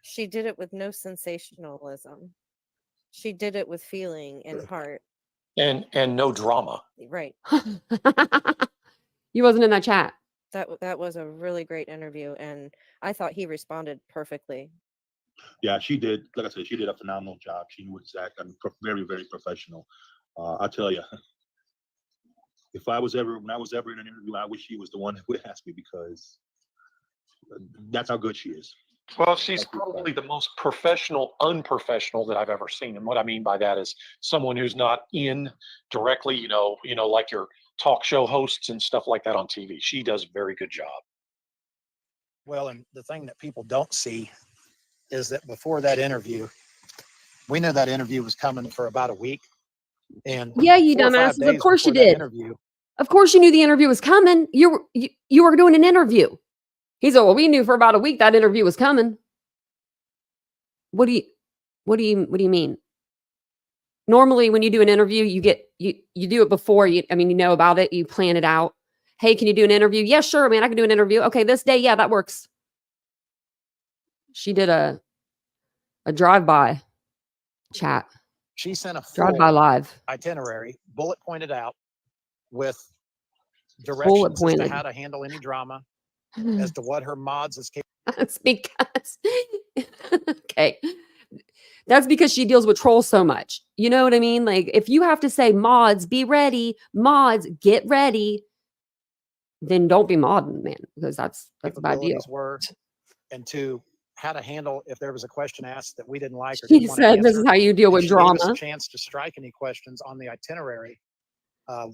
She did it with no sensationalism. She did it with feeling and heart. And no drama. Right. You wasn't in that chat. That was a really great interview, and I thought he responded perfectly. Yeah, she did. Like I said, she did a phenomenal job. She knew exactly. I mean, very, very professional. I tell you, when I was ever in an interview, I wish she was the one that would ask me because that's how good she is. Well, she's probably the most professional, unprofessional that I've ever seen. And what I mean by that is someone who's not in directly, like your talk show hosts and stuff like that on TV. She does a very good job. Well, and the thing that people don't see is that before that interview, we knew that interview was coming for about a week. And Yeah, you 4 or 5 dumbasses. Of days course you before that did. interview, Of course you knew the interview was coming. You were doing an interview. He said, well, we knew for about a week that interview was coming. What do you mean? Normally when you do an interview, you do it before you know about it, you plan it out. Hey, can you do an interview? Yeah, sure, man, I can do an interview. Okay, this day, yeah, that works. She did a drive-by chat. She sent a Drive-by full live. itinerary, bullet pointed out, with Bullet directions as to pointed. how to handle any drama, as to what her mods is capable. That's because okay. That's because she deals with trolls so much. You know what I mean? Like, if you have to say, mods, be ready, mods, get ready, then don't be modding, man, because that's a bad deal. Capabilities were, and two, how to handle if there was a question asked that we didn't like or She didn't want to said this is answer. how you deal And with she gave us a drama. chance to strike any questions on the itinerary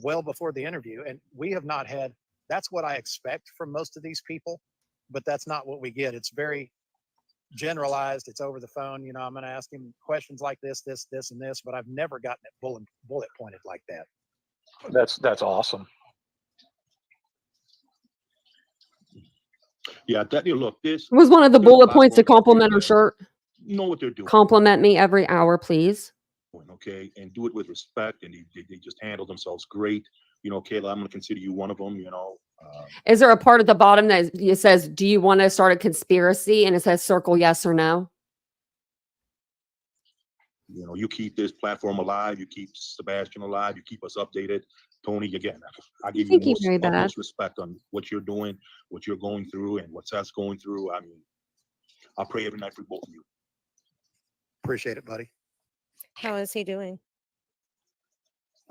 well before the interview. And we have not had, that's what I expect from most of these people, but that's not what we get. It's very generalized. It's over the phone. You know, I'm going to ask him questions like this, and this, but I've never gotten it bullet pointed like that. That's awesome. Yeah, that you look this It was one of the there's a bullet points to platform out there compliment her that shirt. know what they're doing. Compliment me every hour, please. Okay, and do it with respect, and they just handle themselves great. You know, Kayla, I'm going to consider you one of them. You know, Is there a part at the bottom that it says, do you want to start a conspiracy? And it says circle yes or no. you know, you keep this platform alive, you keep Sebastian alive, you keep us updated. Tony, again, I give you Thank you most very bad. utmost respect on what you're doing, what you're going through, and what Seth's going through. I mean, I pray every night for both of you. Appreciate it, buddy. How is he doing?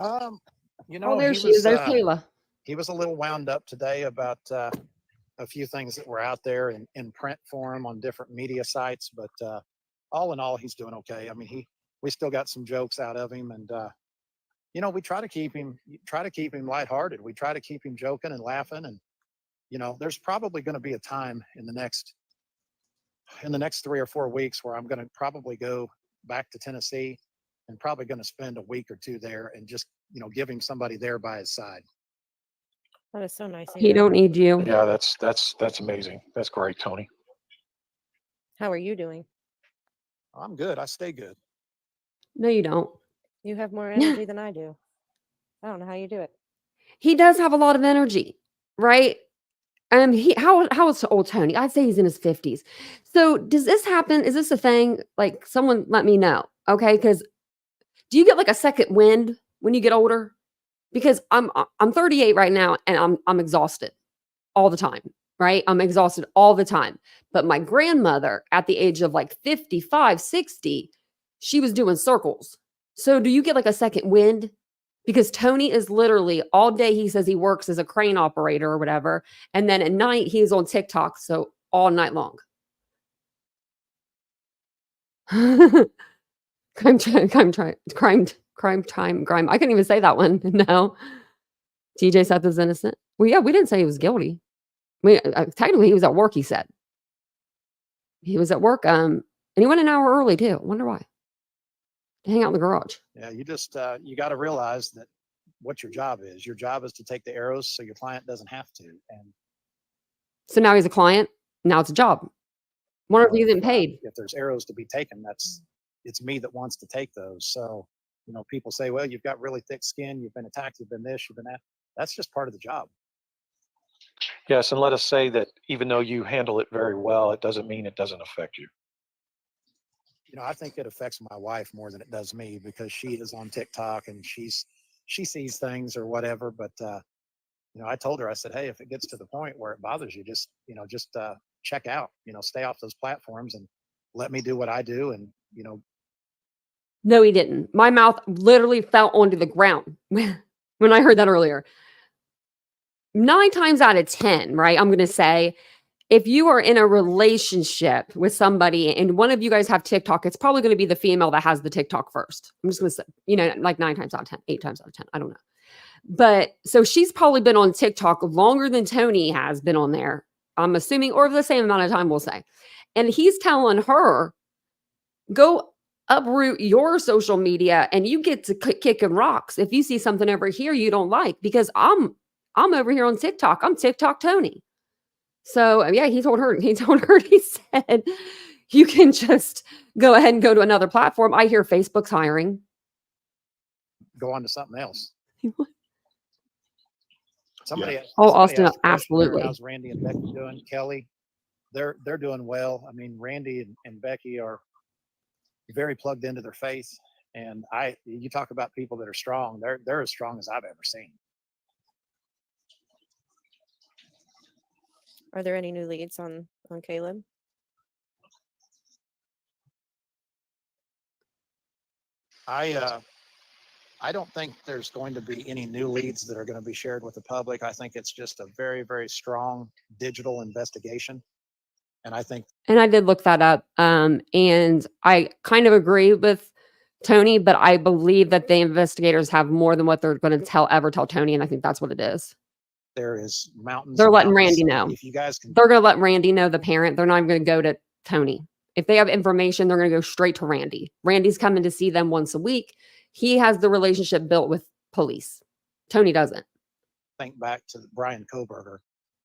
You know, Oh, there he she is. was, There's Kayla. he was a little wound up today about a few things that were out there in print form on different media sites, but all in all, he's doing okay. I mean, we still got some jokes out of him, and you know, we try to keep him lighthearted. We try to keep him joking and laughing, and you know, there's probably going to be a time in the next 3 or 4 weeks where I'm going to probably go back to Tennessee and probably going to spend a week or two there and just, you know, give him somebody there by his side. That is so nice. He don't need you. Yeah, that's amazing. That's great, Tony. How are you doing? I'm good. I stay good. No, you don't. You have more energy than I do. I don't know how you do it. He does have a lot of energy, right? How is old Tony? I'd say he's in his 50s. So does this happen? Is this a thing? Like, someone let me know, okay? Because do you get like a second wind when you get older? Because I'm 38 right now, and I'm exhausted all the time, right? I'm exhausted all the time. But my grandmother, at the age of like 55, 60, she was doing circles. So do you get like a second wind? Because Tony is literally all day, he says he works as a crane operator or whatever. And then at night, he's on TikTok. So all night long. Crime time. I couldn't even say that one. No. TJ Seth is innocent. Well, yeah, we didn't say he was guilty. Technically, he was at work, he said. He was at work. And he went an hour early, too. Wonder why. To hang out in the garage. Yeah, you just you got to realize that what your job is. Your job is to take the arrows so your client doesn't have to. And so now he's a client. Now it's a job. Wonder if he's getting paid. If there's arrows to be taken, it's me that wants to take those. So, you know, people say, well, you've got really thick skin. You've been attacked. You've been this. You've been that. That's just part of the job. Yes, and let us say that even though you handle it very well, it doesn't mean it doesn't affect you. You know, I think it affects my wife more than it does me because she is on TikTok and she sees things or whatever. But you know, I told her, I said, hey, if it gets to the point where it bothers you, just check out. You know, stay off those platforms and let me do what I do. And you know. No, he didn't. My mouth literally fell onto the ground when I heard that earlier. 9 times out of 10, right? I'm going to say, if you are in a relationship with somebody and one of you guys have TikTok, it's probably going to be the female that has the TikTok first. I'm just going to say, you know, like 9 times out of 10, 8 times out of 10. I don't know. But so she's probably been on TikTok longer than Tony has been on there, I'm assuming, or the same amount of time, we'll say. And he's telling her, go uproot your social media and you get to kicking rocks if you see something over here you don't like, because I'm over here on TikTok. I'm TikTok Tony. So yeah, he told her, he said, you can just go ahead and go to another platform. I hear Facebook's hiring. Go on to something else. Oh, Somebody Austin, asked a question there, absolutely. how's Randy and Becky doing? Kelly, they're doing well. I mean, Randy and Becky are very plugged into their faith. And you talk about people that are strong, they're as strong as I've ever seen. Are there any new leads on Caleb? I don't think there's going to be any new leads that are going to be shared with the public. I think it's just a very, very strong digital investigation. And I think, And I did look that up. And I kind of agree with Tony, but I believe that the investigators have more than what they're going to ever tell Tony. And I think that's what it is. there is mountains. They're and letting mountains. Randy know. If you guys can, They're going to let Randy know, the parent. They're not even going to go to Tony. If they have information, they're going to go straight to Randy. Randy's coming to see them once a week. He has the relationship built with police. Tony doesn't. think back to Brian Koberger,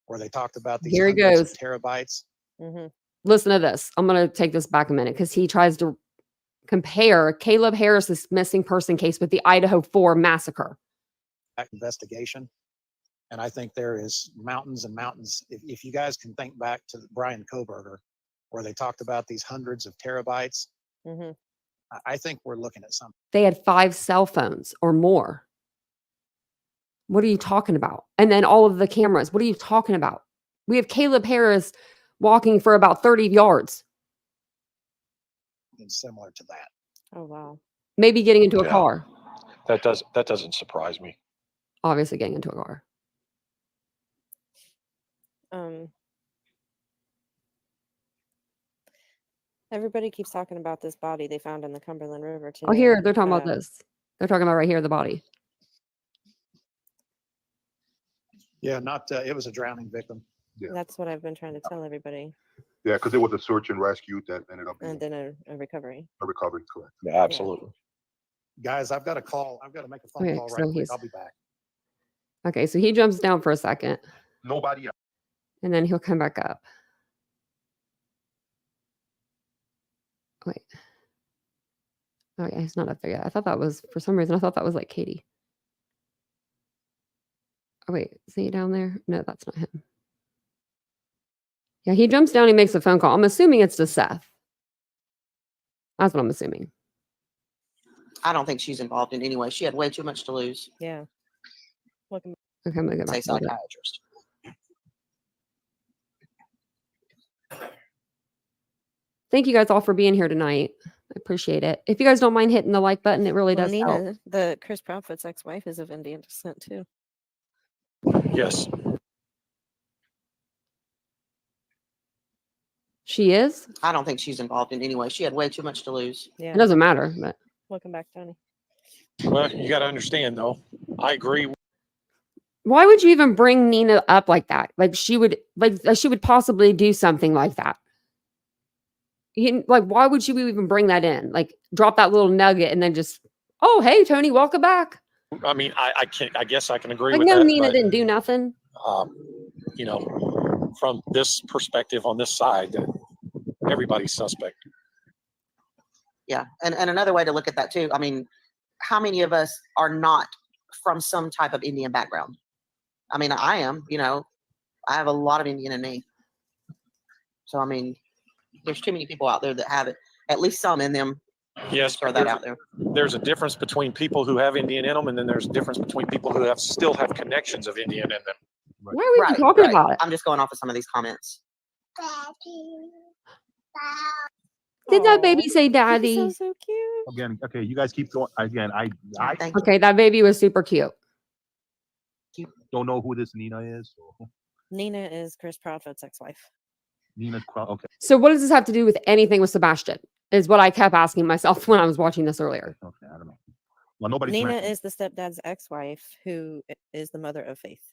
where they talked about these Here he hundreds goes. of terabytes. Mm-hmm. Listen to this. I'm going to take this back a minute because he tries to compare Caleb Harris's missing person case with the Idaho 4 massacre. Investigation. And I think there is mountains and mountains. If you guys can think back to Brian Koberger, where they talked about these hundreds of terabytes, Mm-hmm. I think we're looking at something. They had 5 cell phones or more. What are you talking about? And then all of the cameras. What are you talking about? We have Caleb Harris walking for about 30 yards, Similar to that. Oh wow. maybe getting into a Yeah. car. That doesn't surprise me. Obviously getting into a car. Everybody keeps talking about this body they found in the Cumberland River today. Oh, here, they're talking about this. They're talking about right here, the body. Yeah, it was a drowning victim. Yeah. That's what I've been trying to tell everybody. Yeah, because it was a search and rescue that ended up being And then a recovery. a recovery, correct. Yeah, absolutely. Guys, I've got a call. I've got to make a phone Okay, call so right quick. he's- I'll be back. Okay, so he jumps down for a second Nobody else. and then he'll come back up. Wait. Oh yeah, he's not up there yet. I thought that was, for some reason, I thought that was like Katie. Oh wait, is he down there? No, that's not him. Yeah, he jumps down, he makes a phone call. I'm assuming it's to Seth. That's what I'm assuming. I don't think she's involved in any way. She had way too much to lose. Yeah. Welcome. Okay, I'm gonna go Say back. to it. psychiatrist. Thank you guys all for being here tonight. I appreciate it. If you guys don't mind hitting the like button, it really Well, does help. Nina, the Chris Proudfoot's ex-wife, is of Indian descent too. Yes. She is? I don't think she's involved in any way. She had way too much to lose. Yeah. It doesn't matter, but Welcome back, Tony. Well, you got to understand, though. I agree. why would you even bring Nina up like that? Like she would possibly do something like that. Why would you even bring that in? Like drop that little nugget and then just, oh, hey, Tony, welcome back. I mean, I guess I can agree Like, with no, that. Nina but, didn't do nothing. You know, from this perspective on this side, everybody's suspect. Yeah. And another way to look at that too, I mean, how many of us are not from some type of Indian background? I mean, I am, I have a lot of Indian in me. So, I mean, there's too many people out there that have it, at least some in them. Yes, Throw that out there. There's a difference between people who have Indian in them, and then there's a difference between people who still have connections of Indian in them. Why are we even talking about it? I'm just going off of some of these comments. Did that baby say daddy? So cute. Again, okay, you guys keep going. Again, I Okay, that baby was super cute. don't know who this Nina is. So. Nina is Chris Proudfoot's ex-wife. Nina's okay. So what does this have to do with anything with Sebastian? Is what I kept asking myself when I was watching this earlier. Okay, I don't know. Well, nobody's Nina mentioned- is the stepdad's ex-wife who is the mother of Faith.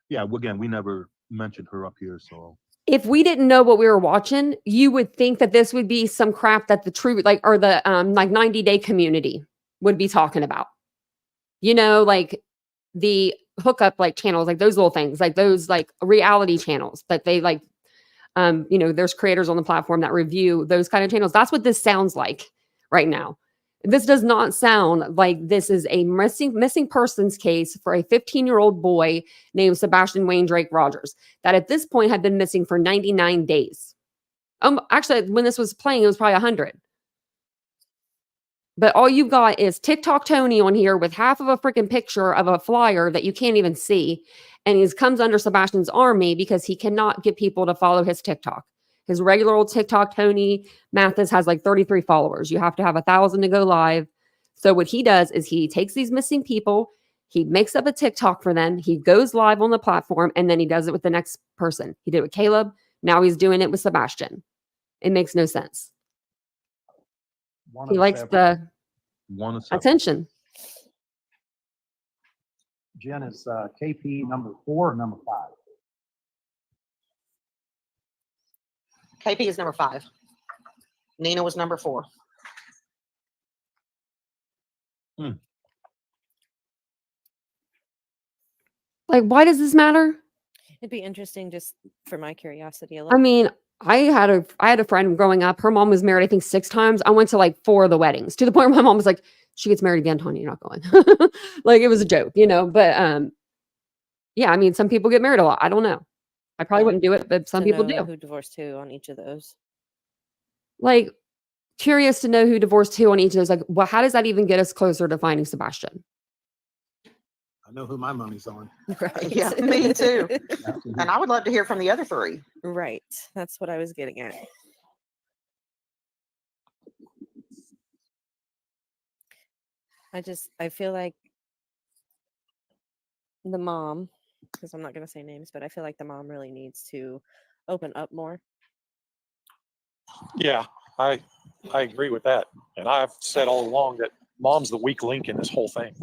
Yeah, well, again, we never mentioned her up here, so If we didn't know what we were watching, you would think that this would be some crap that the true, or the 90-day community would be talking about. Like the hookup like channels, like those little things, like those like reality channels that they like. There's creators on the platform that review those kind of channels. That's what this sounds like right now. This does not sound like this is a missing persons case for a 15-year-old boy named Sebastian Wayne Drake Rogers that at this point had been missing for 99 days. Actually, when this was playing, it was probably 100. But all you've got is TikTok Tony on here with half of a freaking picture of a flyer that you can't even see. And he comes under Sebastian's army because he cannot get people to follow his TikTok. His regular old TikTok Tony Mathis has like 33 followers. You have to have 1,000 to go live. So what he does is he takes these missing people, he makes up a TikTok for them, he goes live on the platform, and then he does it with the next person. He did it with Caleb. Now he's doing it with Sebastian. It makes no sense. He likes the attention. Jen, is KP number 4 or number 5? KP is number 5. Nina was number 4. Like, why does this matter? It'd be interesting just for my curiosity a I little. mean, I had a friend growing up. Her mom was married, I think, 6 times. I went to like 4 of the weddings, to the point where my mom was like, she gets married again, Tanya, you're not going. Like, it was a joke, But yeah, I mean, some people get married a lot. I don't know. I probably wouldn't do it, but some people do. Who divorced who on each of those? Like, curious to know who divorced who on each of those. Like, well, how does that even get us closer to finding Sebastian? I know who my money's on. Right. Yeah, me too. And I would love to hear from the other 3. Right. That's what I was getting at. I feel like the mom, because I'm not going to say names, but I feel like the mom really needs to open up more. Yeah, I agree with that. And I've said all along that mom's the weak link in this whole thing.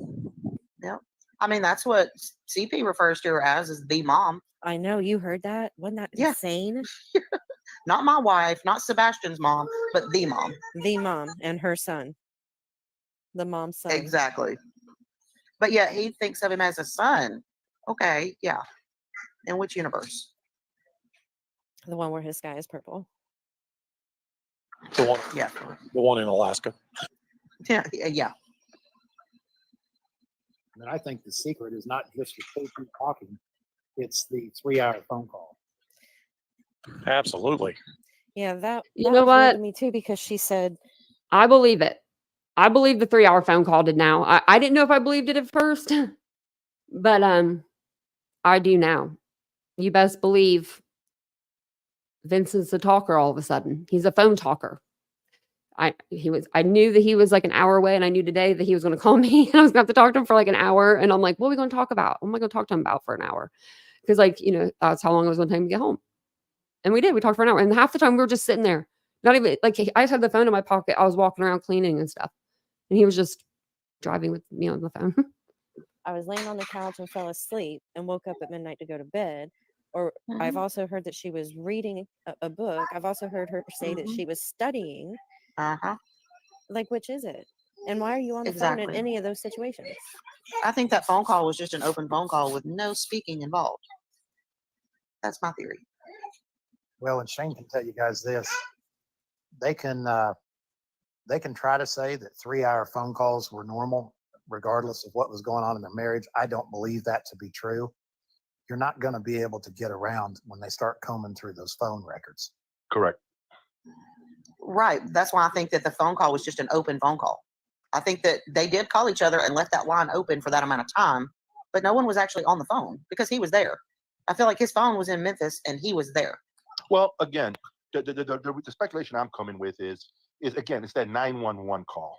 Yeah. I mean, that's what CP refers to her as, is the mom. I know, you heard that? Wasn't that Yeah. insane? Not my wife, not Sebastian's mom, but the mom. The mom and her son. The mom's son. Exactly. But yeah, he thinks of him as a son. Okay, yeah. In which universe? The one where his sky is purple. The one, Yeah. the one in Alaska. Yeah, yeah. And I think the secret is not just the KP talking, it's the 3-hour phone call. Absolutely. Yeah, that You know was weird what? to me too, because she said, I believe it. I believe the 3-hour phone call did now. I didn't know if I believed it at first, but I do now. You best believe Vincent's a talker all of a sudden. He's a phone talker. I knew that he was like an hour away, and I knew today that he was going to call me and I was going to have to talk to him for like an hour. And I'm like, what are we going to talk about? What am I going to talk to him about for an hour? Because that's how long it was going to take me to get home. And we did. We talked for an hour. And half the time we were just sitting there. Not even like I just had the phone in my pocket. I was walking around cleaning and stuff. And he was just driving with me on the phone. I was laying on the couch and fell asleep and woke up at midnight to go to bed. Or I've also heard that she was reading a book. I've also heard her say that she was studying. Uh-huh. Like, which is it? And why are you on the phone in any of those situations? I think that phone call was just an open phone call with no speaking involved. That's my theory. Well, and Shane can tell you guys this. They can try to say that 3-hour phone calls were normal, regardless of what was going on in their marriage. I don't believe that to be true. You're not going to be able to get around when they start combing through those phone records. Correct. Right. That's why I think that the phone call was just an open phone call. I think that they did call each other and left that line open for that amount of time, but no one was actually on the phone because he was there. I feel like his phone was in Memphis and he was there. Well, again, the speculation I'm coming with is again, it's that 911 call.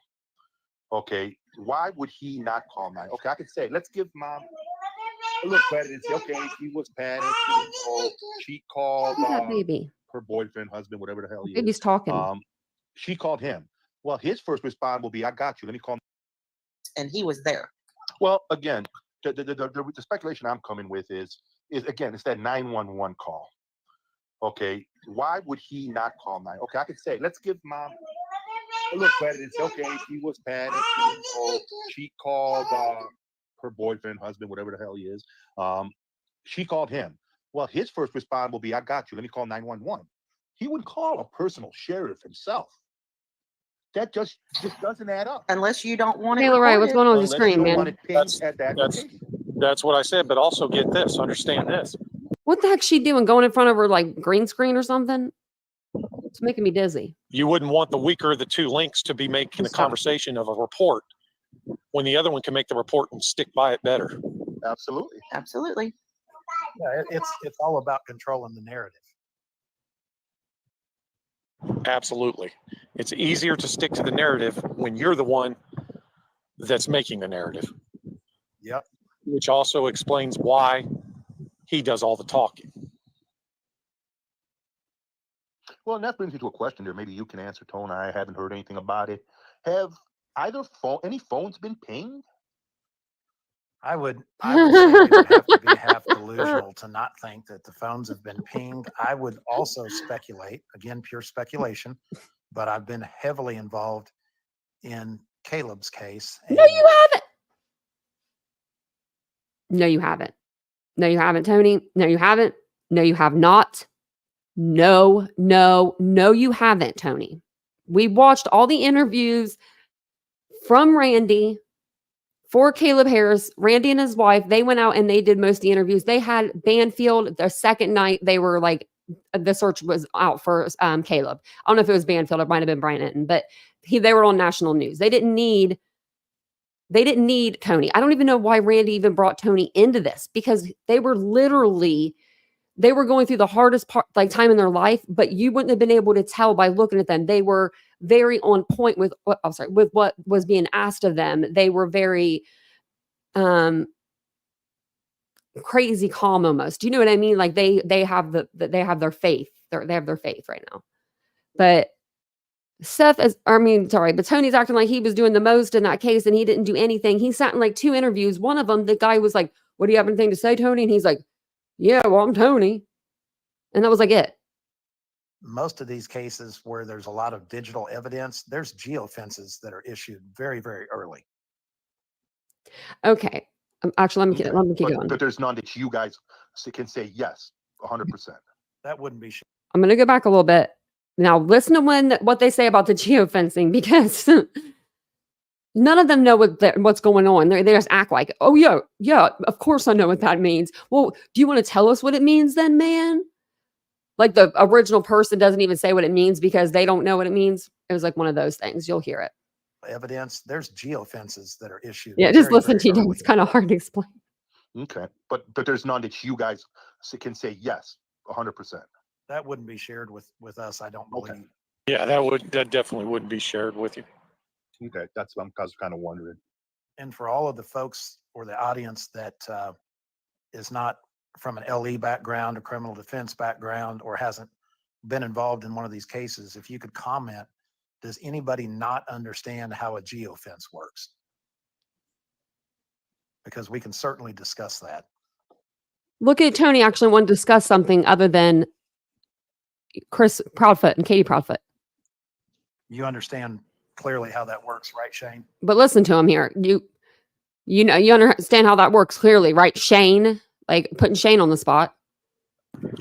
Okay, why would he not call 9? Okay, I could say, let's give mom a little credit and say, okay, she was panicked. She called baby. her boyfriend, husband, whatever the hell he Baby's is. talking. She called him. Well, his first response will be, I got you. Let me call. And he was there. Well, again, the speculation I'm coming with is again, it's that 911 call. Okay, why would he not call 9? Okay, I could say, let's give mom a little credit and say, okay, she was panicked. She called her boyfriend, husband, whatever the hell he is. She called him. Well, his first response will be, I got you. Let me call 911. He would call a personal sheriff himself. That just doesn't add up. Unless you don't want it Taylor Wright, what's recorded. going on with the Unless you screen, don't want man? it pinged at that location. That's what I said. But also get this, understand this. What the heck's she doing? Going in front of her like green screen or something? It's making me dizzy. You wouldn't want the weaker of the two links to be making the conversation of a report when the other one can make the report and stick by it better. Absolutely. Absolutely. Yeah, it's all about controlling the narrative. Absolutely. It's easier to stick to the narrative when you're the one that's making the narrative. Yep. Which also explains why he does all the talking. Well, and that brings me to a question there. Maybe you can answer, Tone. I haven't heard anything about it. Have any phones been pinged? I would say we would have to be half delusional to not think that the phones have been pinged. I would also speculate, again, pure speculation, but I've been heavily involved in Caleb's case. No, you haven't. No, you haven't. No, you haven't, Tony. No, you haven't. No, you have not. No, you haven't, Tony. We watched all the interviews from Randy for Caleb Harris. Randy and his wife, they went out and they did most of the interviews. They had Banfield the second night. They were like, the search was out for Caleb. I don't know if it was Banfield. It might have been Brian Enton, but they were on national news. They didn't need Tony. I don't even know why Randy even brought Tony into this, because they were going through the hardest time in their life, but you wouldn't have been able to tell by looking at them. They were very on point with what was being asked of them. They were very crazy calm almost. Do you know what I mean? Like they have their faith. They have their faith right now. But but Tony's acting like he was doing the most in that case and he didn't do anything. He sat in like 2 interviews. One of them, the guy was like, "What, do you have anything to say, Tony?" And he's like, "Yeah, well, I'm Tony." And that was like it. Most of these cases where there's a lot of digital evidence, there's geofences that are issued very, very early. Okay. Actually, let me keep going. But there's none that you guys can say yes, 100%. That wouldn't be. I'm going to go back a little bit. Now, listen to what they say about the geofencing, because none of them know what's going on. They just act like, "Oh, yeah, of course I know what that means." Well, do you want to tell us what it means then, man? Like the original person doesn't even say what it means because they don't know what it means. It was like one of those things. You'll hear it. Evidence, there's geofences that are issued. Yeah, just listen to you. It's kind of hard to explain. Okay. But there's none that you guys can say yes, 100%. That wouldn't be shared with us, I don't believe. Okay. Yeah, that definitely wouldn't be shared with you. Okay, that's what I'm kind of wondering. And for all of the folks or the audience that is not from an LE background or criminal defense background or hasn't been involved in one of these cases, if you could comment, does anybody not understand how a geofence works? Because we can certainly discuss that. Look at Tony actually want to discuss something other than Chris Proudfoot and Katie Proudfoot. You understand clearly how that works, right, Shane? But listen to him here. You know, you understand how that works clearly, right, Shane? Like putting Shane on the spot.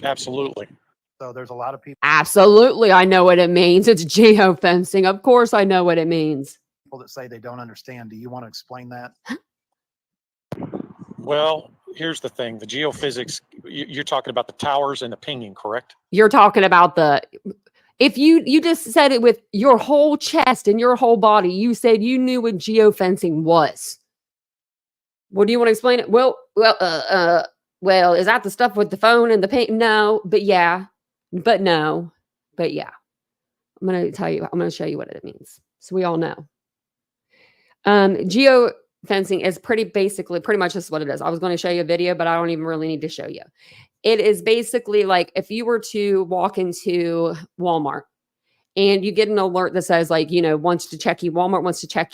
Absolutely. So there's a lot of people. Absolutely, I know what it means. It's geofencing. Of course, I know what it means. People that say they don't understand. Do you want to explain that? Well, here's the thing. The geophysics, you're talking about the towers and the pinging, correct? You're talking about if you just said it with your whole chest and your whole body, you said you knew what geofencing was. What do you want to explain it? Well, is that the stuff with the phone and the ping? No, but yeah. But no, but yeah. I'm going to show you what it means. So we all know. Geofencing is pretty much just what it is. I was going to show you a video, but I don't even really need to show you. It is basically like if you were to walk into Walmart and you get an alert that says Walmart wants to check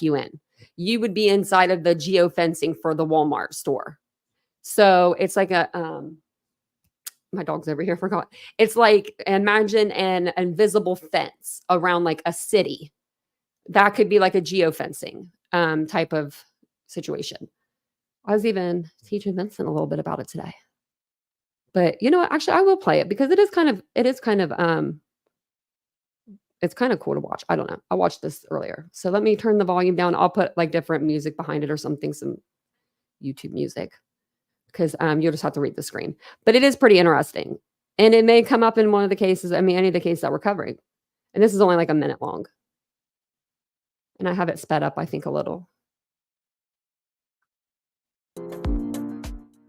you in. You would be inside of the geofencing for the Walmart store. So it's like my dog's over here, forgot. It's like, imagine an invisible fence around like a city. That could be like a geofencing type of situation. I was even teaching Vincent a little bit about it today. But you know what? Actually, I will play it because it's kind of it's kind of cool to watch. I don't know. I watched this earlier. So let me turn the volume down. I'll put like different music behind it or something, some YouTube music, because you'll just have to read the screen. But it is pretty interesting. And it may come up in one of the cases, any of the cases that we're covering. And this is only like a minute long. And I have it sped up, I think, a little.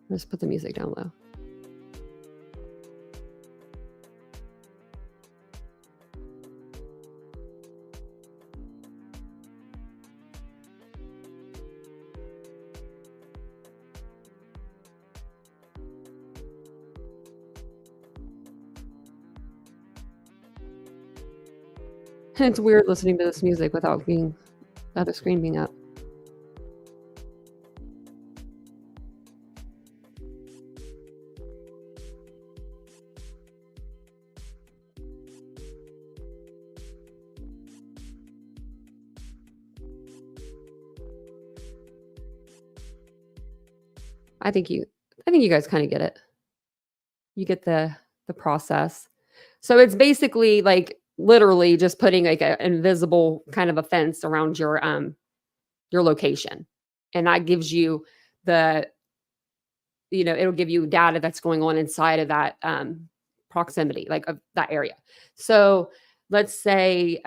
Let's put the music down low. It's weird listening to this music without the other screen being up. I think you guys kind of get it. You get the process. So it's basically like literally just putting like an invisible kind of a fence around your location. And that gives you it'll give you data that's going on inside of that proximity, like of that area. So let's say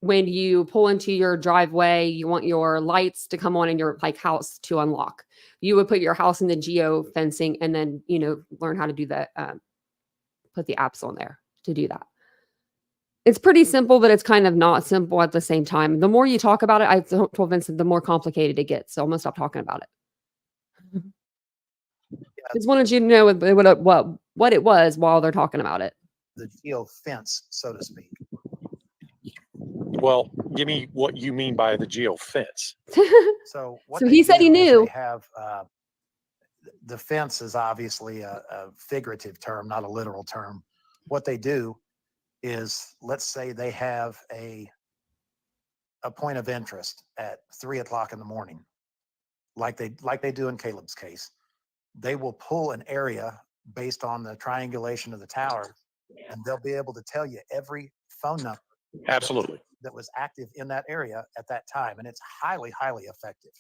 when you pull into your driveway, you want your lights to come on in your like house to unlock. You would put your house in the geo fencing and then, learn how to do that. Put the apps on there to do that. It's pretty simple, but it's kind of not simple at the same time. The more you talk about it, I told Vincent, the more complicated it gets. So I'm gonna stop talking about it. Just wanted you to know what it was while they're talking about it. The geo fence, so to speak. Well, give me what you mean by the geo fence. So what So they he said he do is knew. They have the fence is obviously a figurative term, not a literal term. What they do is, let's say they have a point of interest at 3:00 in the morning, like they do in Caleb's case. They will pull an area based on the triangulation of the tower, and they'll be able to tell you every phone number Absolutely. that was active in that area at that time, and it's highly, highly effective.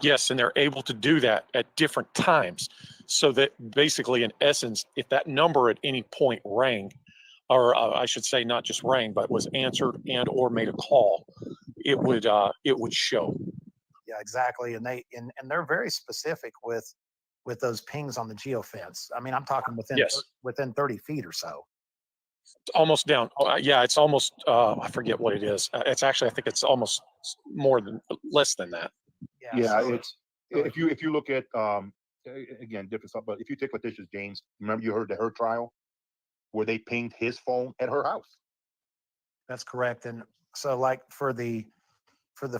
Yes, and they're able to do that at different times. So that basically, in essence, if that number at any point rang, or I should say not just rang, but was answered and or made a call, it would show. Yeah, exactly. And they're very specific with those pings on the geofence. I mean, I'm talking within 30 feet or so. Almost down. Yeah, it's almost. I forget what it is. It's actually, I think it's almost less than that. Yeah, it's if you look at again, different stuff, but if you take Letitia James, remember you heard her trial where they pinged his phone at her house. That's correct. And so, like for the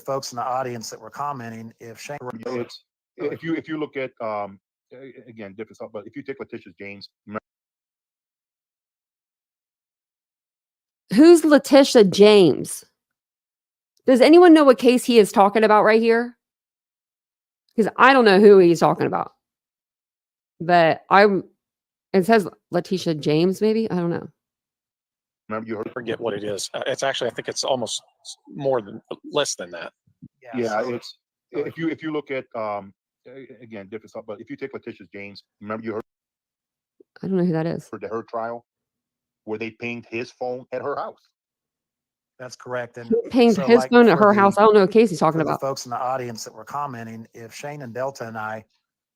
folks in the audience that were commenting, if Shane, it's if you look at again, different stuff, but if you take Letitia James, Who's Letitia James? Does anyone know what case he is talking about right here? Because I don't know who he's talking about. But it says Letitia James, maybe? I don't know. remember you heard. Forget what it is. It's actually, I think it's almost less than that. Yeah, it's if you look at again, different stuff, but if you take Letitia James, remember you heard. I don't know who that is. For her trial where they pinged his phone at her house. That's correct. And he pinged his phone at her house. I don't know what case he's talking about. The folks in the audience that were commenting, if Shane and Delta and I,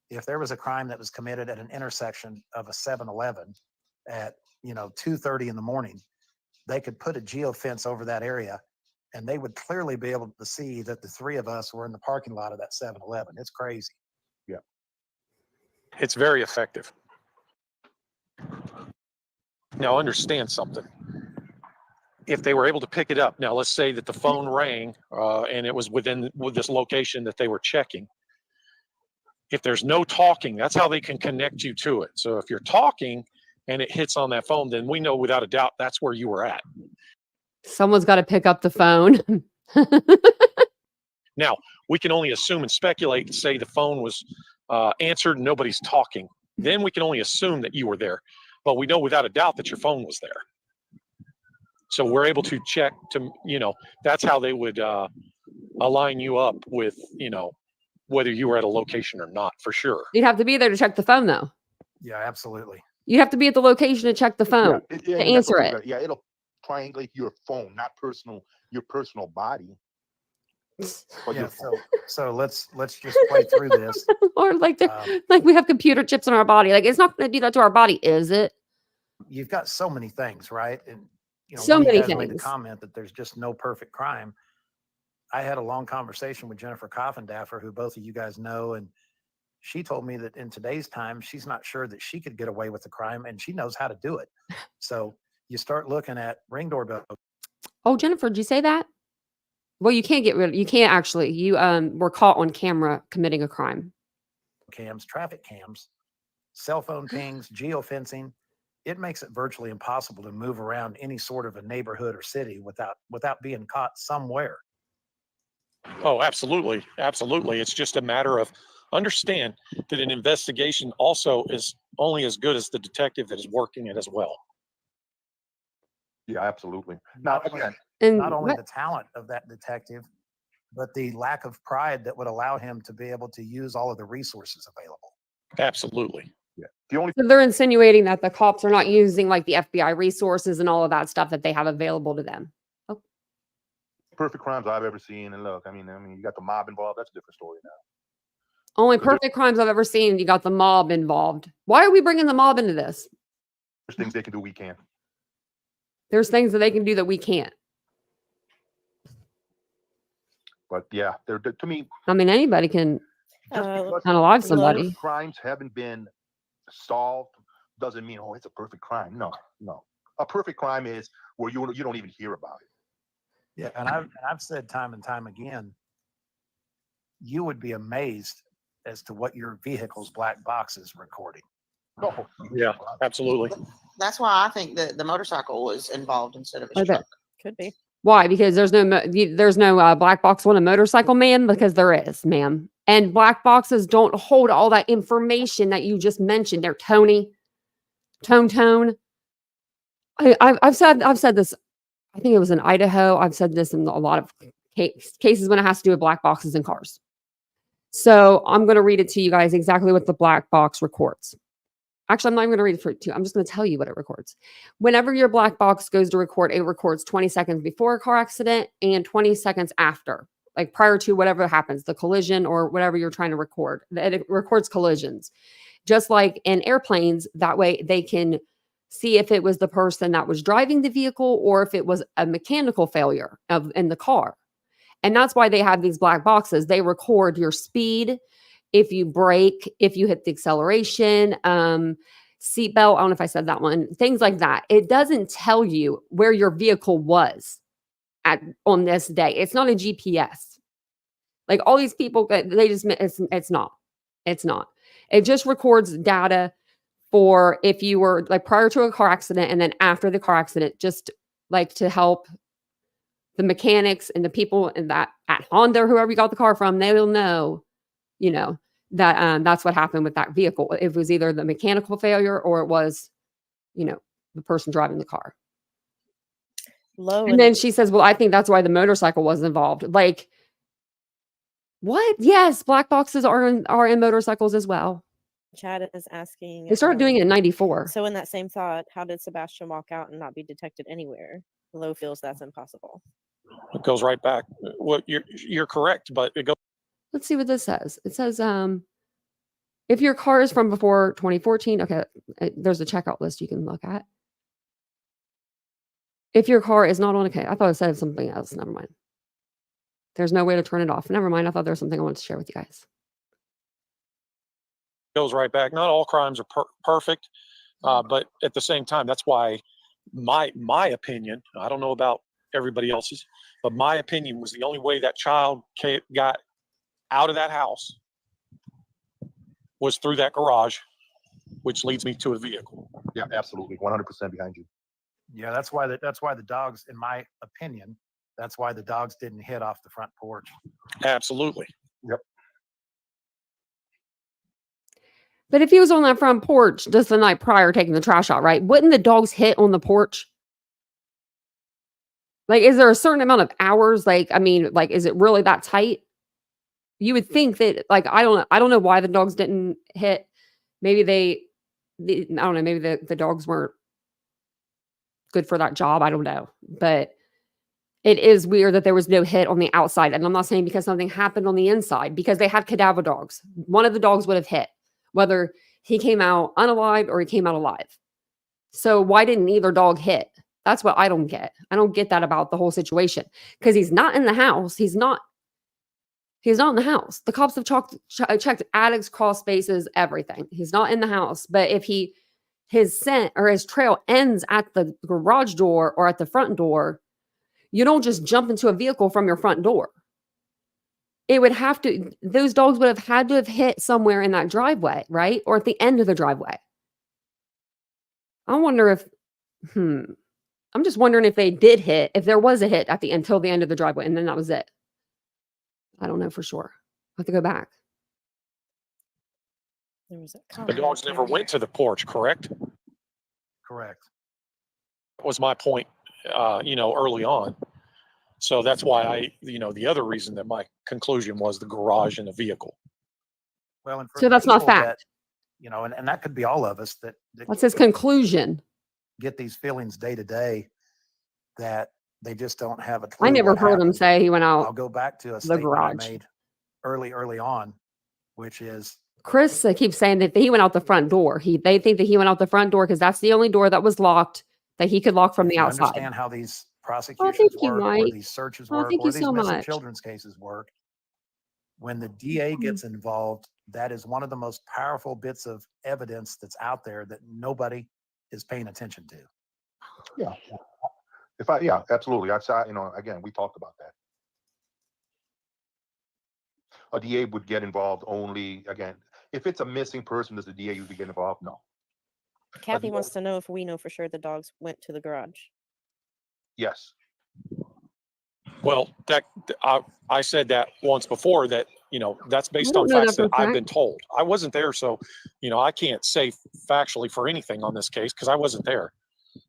if there was a crime that was committed at an intersection of a 7-Eleven at 2:30 in the morning, they could put a geofence over that area, and they would clearly be able to see that the three of us were in the parking lot of that 7-Eleven. It's crazy. Yeah, It's very effective. Now understand something. If they were able to pick it up, now let's say that the phone rang and it was with this location that they were checking. If there's no talking, that's how they can connect you to it. So if you're talking and it hits on that phone, then we know without a doubt that's where you were at. Someone's got to pick up the phone. Now, we can only assume and speculate and say the phone was answered and nobody's talking. Then we can only assume that you were there. But we know without a doubt that your phone was there. So we're able to check to, that's how they would align you up with, whether you were at a location or not, for sure. You'd have to be there to check the phone, though. Yeah, absolutely. You'd have to be at the location to check the phone to answer it. Yeah, it'll triangulate your phone, not your personal body. Yeah, so let's just play through this. Or like we have computer chips in our body. Like, it's not going to do that to our body, is it? You've got so many things, right? And so one of you many guys made the things. comment that there's just no perfect crime. I had a long conversation with Jennifer Coffindaffer, who both of you guys know, and she told me that in today's time, she's not sure that she could get away with the crime, and she knows how to do it. So you start looking at Ring doorbell. Oh, Jennifer, did you say that? Well, you can't you can't actually. You were caught on camera committing a crime. Cams, traffic cams, cell phone pings, geofencing. It makes it virtually impossible to move around any sort of a neighborhood or city without being caught somewhere. Oh, absolutely. Absolutely. It's just a matter of understand that an investigation also is only as good as the detective that is working it as well. Yeah, absolutely. Now, again, And not only the talent of that detective, but the lack of pride that would allow him to be able to use all of the resources available. Absolutely. Yeah. The only so they're insinuating that the cops are not using like the FBI resources and all of that stuff that they have available to them. Oh. perfect crimes I've ever seen, and look, I mean, you got the mob involved. That's a different story now. Only perfect crimes I've ever seen. You got the mob involved. Why are we bringing the mob into this? There's things they can do we can't. There's things that they can do that we can't. But yeah, they're to me. I mean, anybody can unalive somebody. Crimes haven't been solved doesn't mean it's a perfect crime. No. A perfect crime is where you don't even hear about it. Yeah, and I've said time and time again, you would be amazed as to what your vehicle's black box is recording. Oh, yeah, absolutely. That's why I think that the motorcycle was involved instead of a truck. Could be. Why? Because there's no black box on a motorcycle, ma'am. Because there is, ma'am. And black boxes don't hold all that information that you just mentioned there, Tony. Tone. I've said this. I think it was in Idaho. I've said this in a lot of cases when it has to do with black boxes in cars. So I'm going to read it to you guys exactly what the black box records. Actually, I'm not even going to read it for you. I'm just going to tell you what it records. Whenever your black box goes to record, it records 20 seconds before a car accident and 20 seconds after, like prior to whatever happens, the collision or whatever you're trying to record. It records collisions. Just like in airplanes, that way they can see if it was the person that was driving the vehicle or if it was a mechanical failure in the car. And that's why they have these black boxes. They record your speed, if you brake, if you hit the acceleration, seatbelt. I don't know if I said that one, things like that. It doesn't tell you where your vehicle was on this day. It's not a GPS. Like all these people, they just, it's not. It just records data for if you were like prior to a car accident and then after the car accident, just like to help the mechanics and the people in that at Honda or whoever you got the car from, they will know, that that's what happened with that vehicle. It was either the mechanical failure or it was, the person driving the car. And then she says, well, I think that's why the motorcycle was involved. Like, what? Yes, black boxes are in motorcycles as well. Chad is asking. They started doing it in 94. So in that same thought, how did Sebastian walk out and not be detected anywhere? Lowe feels that's impossible. It goes right back. Well, you're correct, but it goes. Let's see what this says. It says, if your car is from before 2014, okay, there's a checkout list you can look at. If your car is not on, okay, I thought it said something else. Never mind. There's no way to turn it off. Never mind. I thought there was something I wanted to share with you guys. Goes right back. Not all crimes are perfect, but at the same time, that's why my opinion, I don't know about everybody else's, but my opinion was the only way that child got out of that house was through that garage, which leads me to a vehicle. Yeah, absolutely. 100% behind you. Yeah, that's why the dogs, in my opinion, That's why the dogs didn't hit off the front porch. Absolutely. But if he was on that front porch just the night prior taking the trash out, right? Wouldn't the dogs hit on the porch? Like, is there a certain amount of hours? Like, I mean, like, is it really that tight? You would think that, like, I don't know why the dogs didn't hit. Maybe I don't know, maybe the dogs weren't good for that job. I don't know. But it is weird that there was no hit on the outside. And I'm not saying because something happened on the inside, because they had cadaver dogs. One of the dogs would have hit, whether he came out unalive or he came out alive. So why didn't either dog hit? That's what I don't get. I don't get that about the whole situation, because he's not in the house. He's not in the house. The cops have checked attics, crawl spaces, everything. He's not in the house. But if his scent or his trail ends at the garage door or at the front door, you don't just jump into a vehicle from your front door. Those dogs would have had to have hit somewhere in that driveway, right? Or at the end of the driveway. I wonder if, I'm just wondering if they did hit, if there was a hit until the end of the driveway, and then that was it. I don't know for sure. I have to go back. There was a The comment dogs never there. went to the porch, correct? Correct. That was my point, early on. So that's why the other reason that my conclusion was the garage and the vehicle. Well, and for So the that's not people fact. and that could be all of us that That's his conclusion. get these feelings day to day, that they just don't have a clue. I never what heard him happened. say he went I'll out go back to a the statement I garage. made early on, which is Chris keeps saying that he went out the front door. They think that he went out the front door because that's the only door that was locked that he could lock from if the you outside. understand how these Oh, prosecutions thank you, work, or Mike. these searches Oh, work, thank or you these so missing much. children's cases work, when the DA gets involved, that is one of the most powerful bits of evidence that's out there that nobody is paying attention to. Yeah. Absolutely. Again, we talked about that. A DA would get involved only, again, if it's a missing person, does the DA usually get involved? No. Kathy wants to know if we know for sure the dogs went to the garage. Yes. Well, I said that once before, that that's based don't on know facts that that for a I've been told. I wasn't there, so I can't say factually for anything on this case because I wasn't there.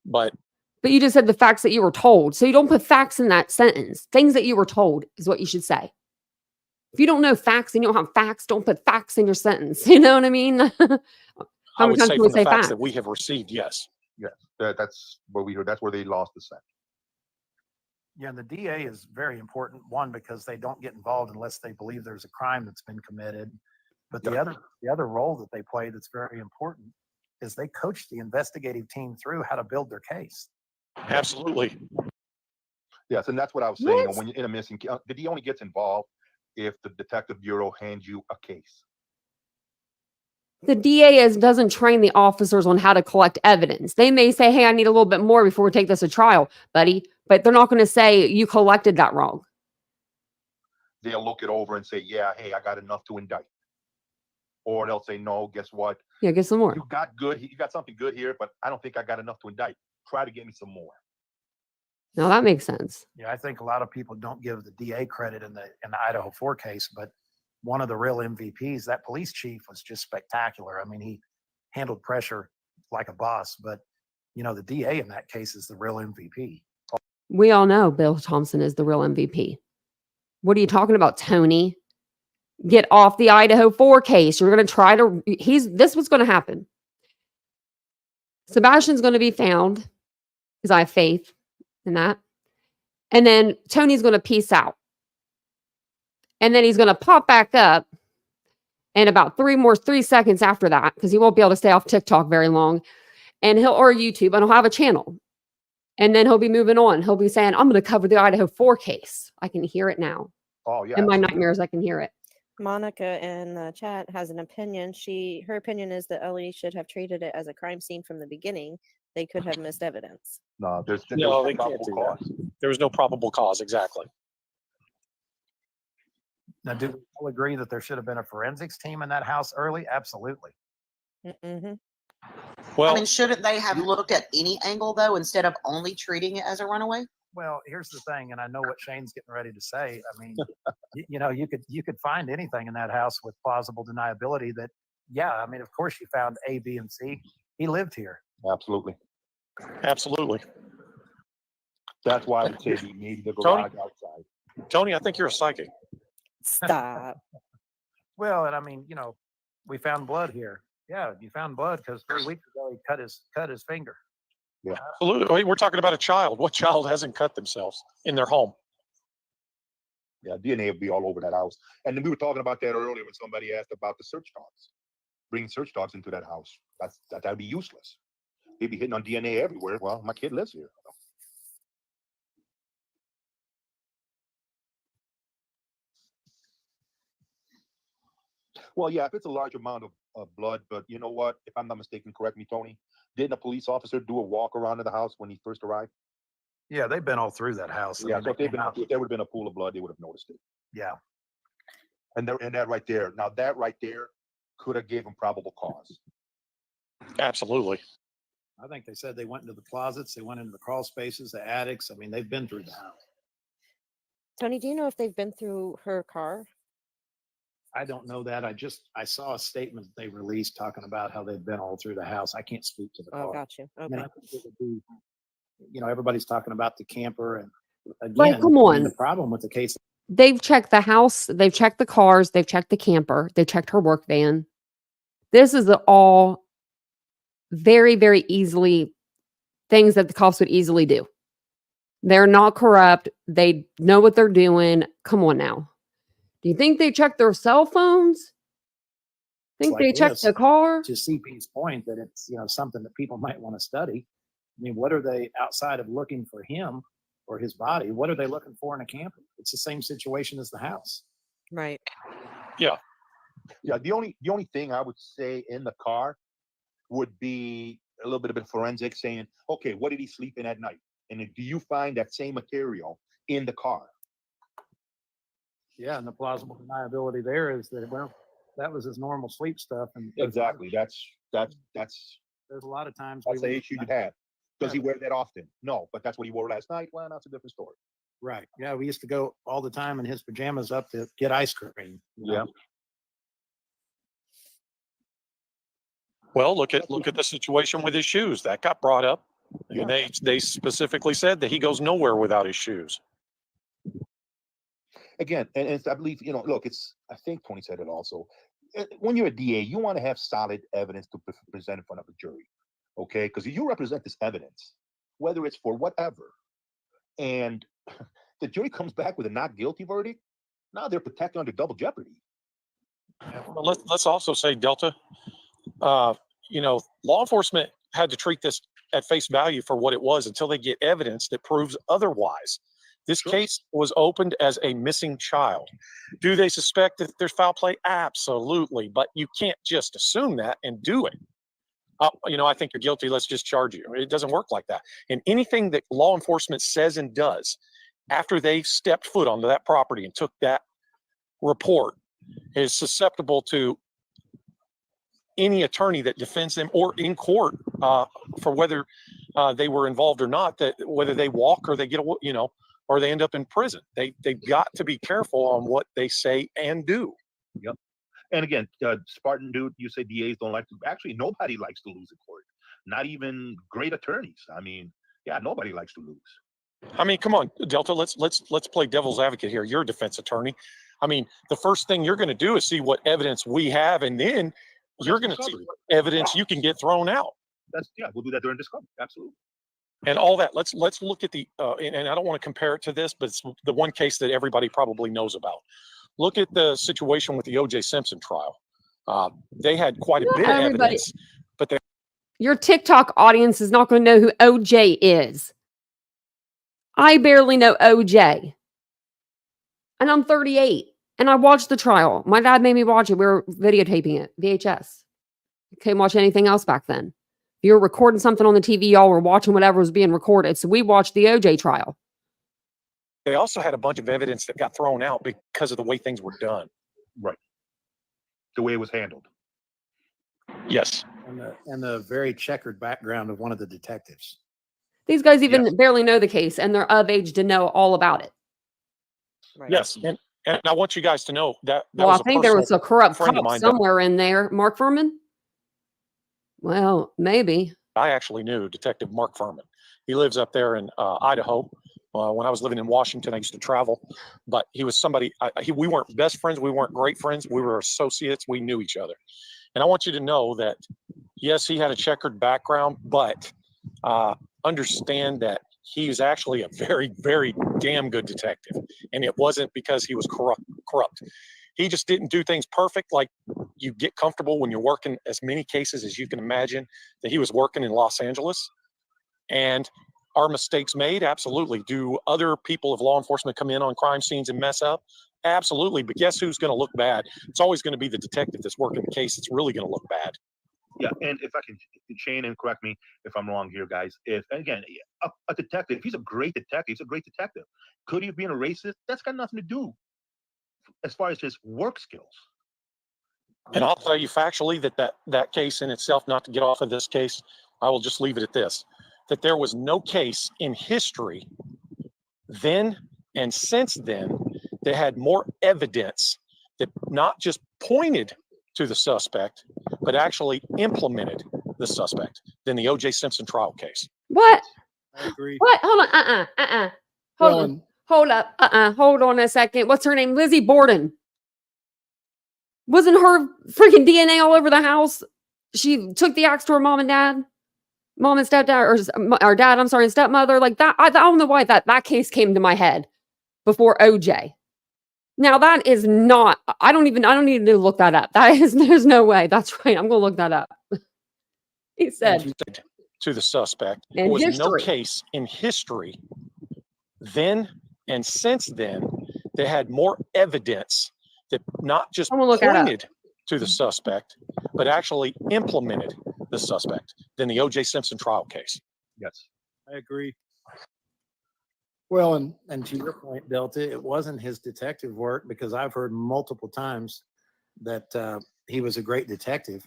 But you just said the facts that you were told. So you don't put facts in that sentence. Things that you were told is what you should say. If you don't know facts and you don't have facts, don't put facts in your sentence. You know what I mean? I How many would times say can we from the say facts facts? that we have received, yes. Yes. That's what we heard. That's where they lost the scent. Yeah, and the DA is very important, one, because they don't get involved unless they believe there's a crime that's been committed. But the other role that they play that's very important is they coach the investigative team through how to build their case. Absolutely. Yes, and that's what I was saying. What? When you're in a missing, the DA only gets involved if the detective bureau hands you a case. The DA doesn't train the officers on how to collect evidence. They may say, hey, I need a little bit more before we take this to trial, buddy. But they're not going to say you collected that wrong. They'll look it over and say, yeah, hey, I got enough to indict. Or they'll say, no, guess what? Yeah, get some more. You got something good here, but I don't think I got enough to indict. Try to get me some more. Now that makes sense. Yeah, I think a lot of people don't give the DA credit in the Idaho 4 case, but one of the real MVPs, that police chief, was just spectacular. I mean, he handled pressure like a boss, but the DA in that case is the real MVP. We all know Bill Thompson is the real MVP. What are you talking about, Tony? Get off the Idaho 4 case. You're going to try to, this was going to happen. Sebastian's going to be found because I have faith in that. And then Tony's going to peace out. And then he's going to pop back up in about 3 seconds after that, because he won't be able to stay off TikTok very long. And or YouTube, and he'll have a channel. And then he'll be moving on. He'll be saying, I'm going to cover the Idaho 4 case. I can hear it now. Oh, yeah. In my nightmares, I can hear it. Monica in the chat has an opinion. Her opinion is that Ellie should have treated it as a crime scene from the beginning. They could have missed evidence. No, there's No, no they can't probable do cause. that. There was no probable cause, exactly. Now, do we all agree that there should have been a forensics team in that house early? Absolutely. Mm-hmm. Well, I mean, shouldn't they have looked at any angle though, instead of only treating it as a runaway? Well, here's the thing, and I know what Shane's getting ready to say. I mean, you know, you could find anything in that house with plausible deniability that, yeah, I mean, of course you found A, B, and C. He lived here. Absolutely. Absolutely. That's why I would say he made the Tony? garage outside. Tony, I think you're a psychic. Stop. Well, and I mean, you know, we found blood here. Yeah, you found blood because 3 weeks ago he cut his finger. Absolutely. We're talking about a child. What child hasn't cut themselves in their home? Yeah, DNA would be all over that house. And then we were talking about that earlier when somebody asked about the search dogs. Bringing search dogs into that house. That'd be useless. They'd be hitting on DNA everywhere. Well, my kid lives here. Well, yeah, if it's a large amount of blood, but you know what? If I'm not mistaken, correct me, Tony. Didn't a police officer do a walk around of the house when he first arrived? Yeah, they've been all through that house. I Yeah, mean, so they came out. if there would have been a pool of blood, they would have noticed it. Yeah. And that right there, now that right there could have gave him probable cause. Absolutely. I think they said they went into the closets, they went into the crawl spaces, the attics. I mean, they've been through the house. Tony, do you know if they've been through her car? I don't know that. I saw a statement that they released talking about how they've been all through the house. I can't speak to the Oh, car. got you. I mean, Okay. I think it would be, you know, everybody's talking about the camper, and Like, again, come I mean, on. the problem with the case. They've checked the house, they've checked the cars, they've checked the camper, they checked her work van. This is all very, very easily things that the cops would easily do. They're not corrupt. They know what they're doing. Come on now. Do you think they checked their cell phones? Think like they checked this, the car? to CP's point that it's, you know, something that people might want to study. I mean, what are they outside of looking for him or his body? What are they looking for in a camper? It's the same situation as the house. Right. Yeah, the only thing I would say in the car would be a little bit of forensic saying, okay, what did he sleep in at night? And then do you find that same material in the car? Yeah, and the plausible deniability there is that, well, that was his normal sleep stuff. And Exactly. That's there's a lot of times the issue you'd have. Does he Yeah. wear that often? No, but that's what he wore last night. Well, that's a different story. Right. Yeah, we used to go all the time in his pajamas up to get ice cream. you know? Well, look at the situation with his shoes. That got brought up. Yeah. And they specifically said that he goes nowhere without his shoes. Again, and I believe, you know, look, I think Tony said it also. When you're a DA, you want to have solid evidence to present in front of a jury. Okay, because you represent this evidence, whether it's for whatever, and the jury comes back with a not guilty verdict. Now they're protected under double jeopardy. Well, let's also say, Delta, you know, law enforcement had to treat this at face value for what it was until they get evidence that proves otherwise. This case was opened as a missing child. Do they suspect that there's foul play? Absolutely, but you can't just assume that and do it. You know, I think you're guilty. Let's just charge you. It doesn't work like that. And anything that law enforcement says and does after they stepped foot onto that property and took that report is susceptible to any attorney that defends them or in court for whether they were involved or not, that whether they walk or they get, you know, or they end up in prison. They've got to be careful on what they say and do. Yep. And again, Spartan dude, you say DAs don't like to. Actually, nobody likes to lose in court. Not even great attorneys. I mean, yeah, nobody likes to lose. I mean, come on, Delta. Let's play devil's advocate here. You're a defense attorney. I mean, the first thing you're going to do is see what evidence we have, and then you're going to see what evidence you can get thrown out. We'll do that during discovery. Absolutely. And all that. Let's look at the and I don't want to compare it to this, but it's the one case that everybody probably knows about. Look at the situation with the O.J. Simpson trial. They had quite a bit of evidence, but your TikTok audience is not going to know who OJ is. I barely know OJ. And I'm 38. And I watched the trial. My dad made me watch it. We were videotaping it, VHS. Couldn't watch anything else back then. If you were recording something on the TV, y'all were watching whatever was being recorded. So we watched the OJ trial. they also had a bunch of evidence that got thrown out because of the way things were done. Right. The way it was handled. Yes. And the very checkered background of one of the detectives. These guys even Yes. barely know the case, and they're of age to know all about it. Right. Yes, and I want you guys to know that Well, was I a think there was personal a corrupt friend of cop mine that somewhere in there. Mark Furman? Well, maybe. I actually knew, Detective Mark Furman. He lives up there in Idaho. When I was living in Washington, I used to travel, but he was somebody. We weren't best friends. We weren't great friends. We were associates. We knew each other. And I want you to know that, yes, he had a checkered background, but understand that he was actually a very, very damn good detective. And it wasn't because he was corrupt. He just didn't do things perfect. Like, you get comfortable when you're working as many cases as you can imagine, that he was working in Los Angeles. And are mistakes made? Absolutely. Do other people of law enforcement come in on crime scenes and mess up? Absolutely. But guess who's going to look bad? It's always going to be the detective that's working the case. It's really going to look bad. Yeah, and if I can, Shane, and correct me if I'm wrong here, guys. If again, a detective, if he's a great detective, he's a great detective. Could he have been a racist? That's got nothing to do as far as his work skills. And I'll tell you factually that case in itself, not to get off of this case, I will just leave it at this, that there was no case in history then and since then that had more evidence that not just pointed to the suspect, but actually implemented the suspect than the O.J. Simpson trial case. What? I agree. What? Hold on. Hold Well, on. Hold up. Hold on a second. What's her name? Lizzie Borden. Wasn't her freaking DNA all over the house? She took the axe to her mom and stepdad, or dad, I'm sorry, and stepmother. Like that. I don't know why that case came to my head before OJ. Now that is not, I don't need to look that up. There's no way. That's right. I'm going to look that up. He said To the suspect. in There was no history. case in history then and since then that had more evidence that not just I'm gonna look that up. pointed to the suspect, but actually implemented the suspect than the O.J. Simpson trial case. Yes. I agree. Well, and to your point, Delta, it wasn't his detective work, because I've heard multiple times that he was a great detective.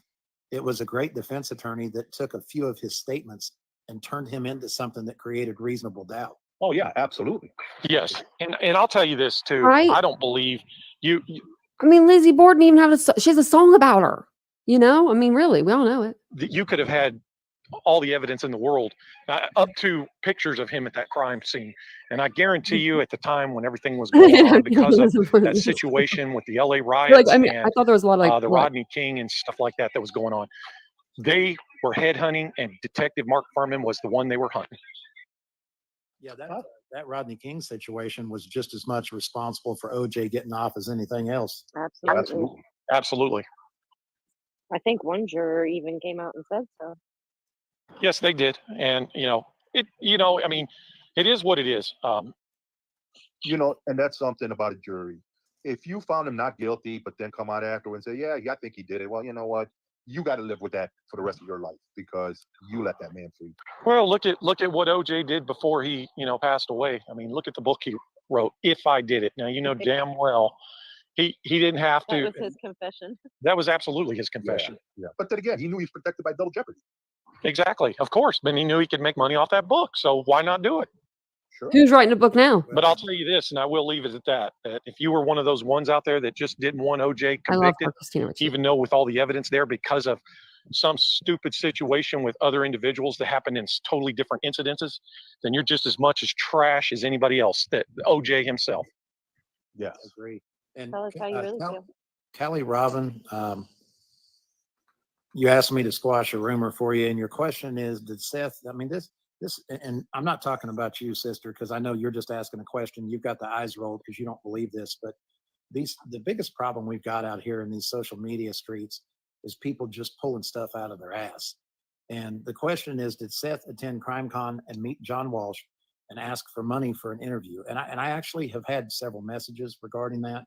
It was a great defense attorney that took a few of his statements and turned him into something that created reasonable doubt. Oh yeah, absolutely. Yes, and I'll tell you this too. Right. I don't believe you. I mean, Lizzie Borden even she has a song about her. You know, I mean, really, we all know it. You could have had all the evidence in the world, up to pictures of him at that crime scene. And I guarantee you, at the time when everything was going on, because of that situation with the LA riots I and thought there was a lot of the Rodney King and stuff like that was going on, they were headhunting, and Detective Mark Furman was the one they were hunting. Yeah, that Rodney King situation was just as much responsible for OJ getting off as anything else. Absolutely. Absolutely. I think one juror even came out and said so. Yes, they did. And I mean, it is what it is. And that's something about a jury. If you found him not guilty, but then come out after and say, yeah, I think he did it. Well, you know what? You got to live with that for the rest of your life, because you let that man free. Well, look at what OJ did before he, passed away. I mean, look at the book he wrote, If I Did It. Now, damn well he didn't have to. That was his confession. That was absolutely his confession. Yeah. But then again, he knew he was protected by double jeopardy. Exactly. Of course. But he knew he could make money off that book. So why not do it? Sure. Who's writing a book now? But I'll tell you this, and I will leave it at that if you were one of those ones out there that just didn't want OJ convicted, even though with all the evidence there, because of some stupid situation with other individuals that happened in totally different incidences, then you're just as much as trash as anybody else, that OJ himself. Yes. I agree. And Tell us how you really feel. Callie Robin, you asked me to squash a rumor for you, and your question is, did Seth, I mean, this, and I'm not talking about you, sister, because I know you're just asking a question. You've got the eyes rolled because you don't believe this, but the biggest problem we've got out here in these social media streets is people just pulling stuff out of their ass. And the question is, did Seth attend CrimeCon and meet John Walsh and ask for money for an interview? And I actually have had several messages regarding that.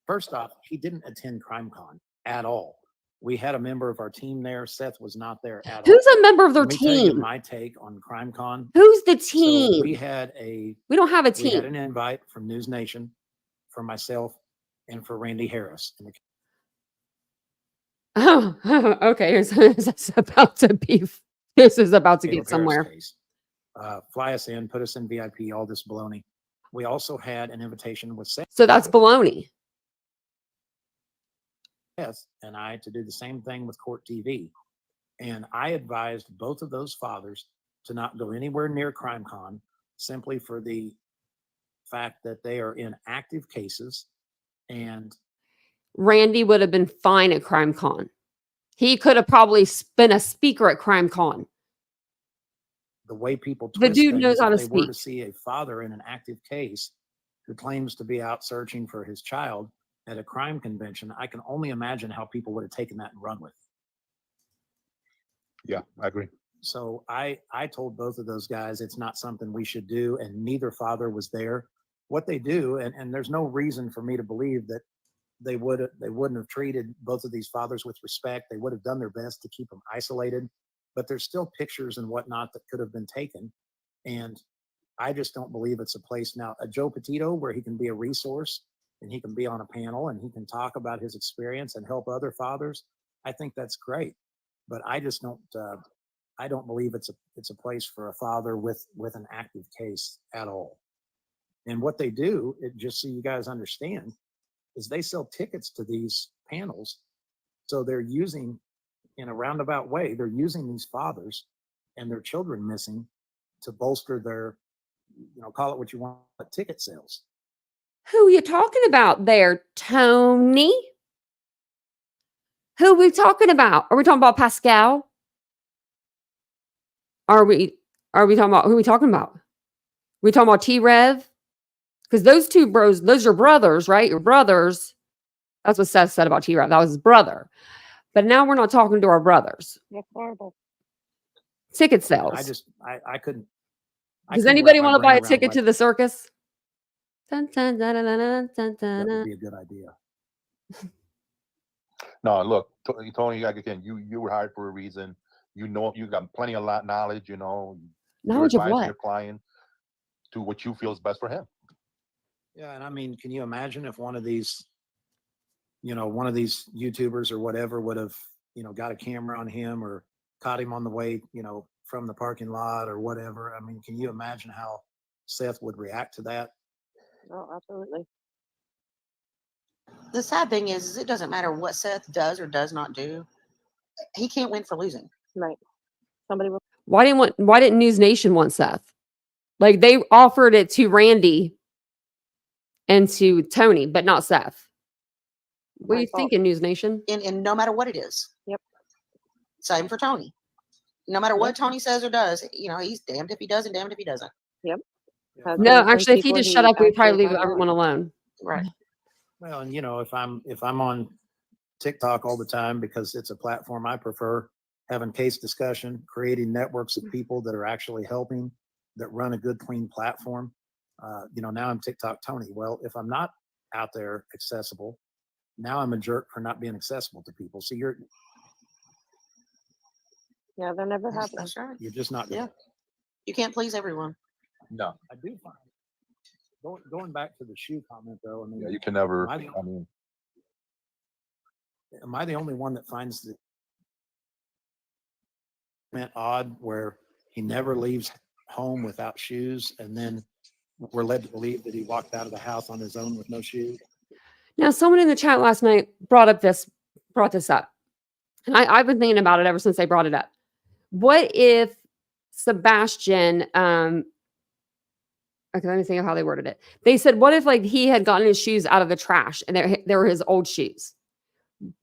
First off, he didn't attend CrimeCon at all. We had a member of our team there. Seth was not there at all. Who's a member of their Let me tell you team? my take on CrimeCon. Who's the So team? we don't have a We had team. an invite from News Nation, for myself, and for Randy Harris. Oh, okay. This is about to be. This is about to Caleb get Harris somewhere. case. fly us in, put us in VIP, all this baloney. We also had an invitation with Seth So that's baloney. and I to do the same thing with Court TV. And I advised both of those fathers to not go anywhere near CrimeCon simply for the fact that they are in active cases. And Randy would have been fine at CrimeCon. He could have probably been a speaker at CrimeCon. the way people The twist dude things, knows how if to they were to speak. see a father in an active case who claims to be out searching for his child at a crime convention, I can only imagine how people would have taken that and run with it. Yeah, I agree. So I told both of those guys it's not something we should do, and neither father was there. What they do, and there's no reason for me to believe that they wouldn't have treated both of these fathers with respect. They would have done their best to keep them isolated, but there's still pictures and whatnot that could have been taken. And I just don't believe it's a place now, a Joe Petito, where he can be a resource and he can be on a panel and he can talk about his experience and help other fathers. I think that's great, but I just don't. I don't believe it's a place for a father with an active case at all. And what they do, just so you guys understand, is they sell tickets to these panels. So they're using, in a roundabout way, they're using these fathers and their children missing to bolster their, call it what you want, ticket sales. Who are you talking about there, Tony? Who are we talking about? Are we talking about Pascal? Are we talking about, who are we talking about? We talking about T-Rev? Because those two bros, those are brothers, right? Your brothers. That's what Seth said about T-Rev. That was his brother. But now we're not talking to our brothers. That's horrible. Ticket sales. I couldn't. Does anybody want to buy a ticket to the circus? Dun, dun, dun, dun, dun, dun, That dun. would be a good idea. No, look, Tony, again, you were hired for a reason. You got plenty of knowledge, you're Knowledge of advising what? your client to what you feel is best for him. Yeah, and I mean, can you imagine if one of these YouTubers or whatever would have, got a camera on him or caught him on the way, from the parking lot or whatever? I mean, can you imagine how Seth would react to that? Oh, absolutely. The sad thing is it doesn't matter what Seth does or does not do. He can't win for losing. Right. Somebody will. Why didn't News Nation want Seth? Like they offered it to Randy and to Tony, but not Seth. What do you think in News Nation? And no matter what it is. Yep. Same for Tony. No matter what Tony says or does, he's damned if he does and damned if he doesn't. Yep. No, actually, if he just shut up, we'd probably leave everyone alone. Right. Well, and if I'm on TikTok all the time because it's a platform I prefer, having case discussion, creating networks of people that are actually helping, that run a good, clean platform. Now I'm TikTok Tony. Well, if I'm not out there accessible, now I'm a jerk for not being accessible to people. So Yeah, they're never happy. That's right. you're just not. Yeah. You can't please everyone. No. I do find going back to the shoe comment though. I mean, Yeah, you can never. am I the only one that finds the comment odd where he never leaves home without shoes, and then we're led to believe that he walked out of the house on his own with no shoes? Now, someone in the chat last night brought this up. And I've been thinking about it ever since they brought it up. What if Sebastian, okay, let me think of how they worded it. They said, what if like he had gotten his shoes out of the trash and they were his old shoes?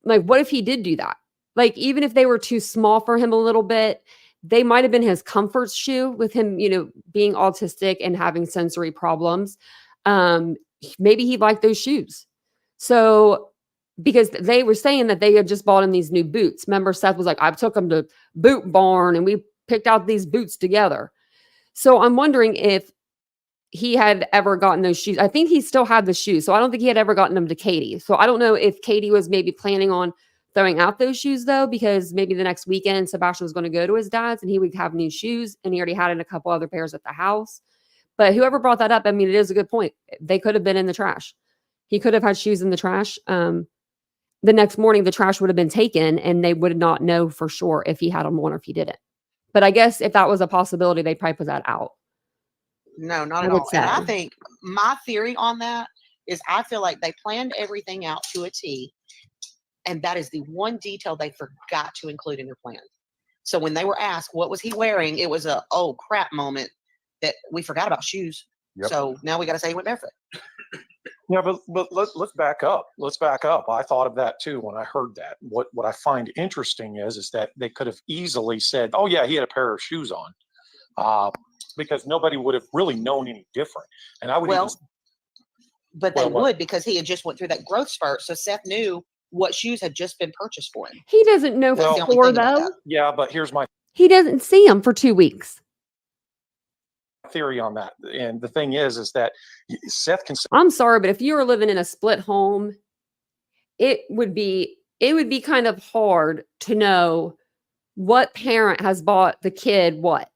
Like, what if he did do that? Like, even if they were too small for him a little bit, they might have been his comfort shoe with him, being autistic and having sensory problems. Maybe he liked those shoes. So, because they were saying that they had just bought him these new boots. Remember, Seth was like, I took him to Boot Barn and we picked out these boots together. So I'm wondering if he had ever gotten those shoes. I think he still had the shoes. So I don't think he had ever gotten them to Katie. So I don't know if Katie was maybe planning on throwing out those shoes though, because maybe the next weekend Sebastian was going to go to his dad's and he would have new shoes, and he already had in a couple other pairs at the house. But whoever brought that up, I mean, it is a good point. They could have been in the trash. He could have had shoes in the trash. The next morning, the trash would have been taken and they would not know for sure if he had them on or if he didn't. But I guess if that was a possibility, they probably put that out. No, not I at would all. And I say. think my theory on that is I feel like they planned everything out to a T, and that is the one detail they forgot to include in their plan. So when they were asked what was he wearing, it was a oh crap moment that we forgot about shoes. Yep. So now we got to say he went barefoot. Yeah, but let's back up. Let's back up. I thought of that too when I heard that. What I find interesting is that they could have easily said, "Oh yeah, he had a pair of shoes on," because nobody would have really known any different. And I would Well, even, but they well, what? would because he had just went through that growth spurt. So Seth knew what shoes had just been purchased for him. He doesn't know That's for the only sure thing about though. that. Yeah, but here's my He doesn't see him for 2 weeks. theory on that. And the thing is that Seth can say, I'm sorry, but if you were living in a split home, it would be kind of hard to know what parent has bought the kid what.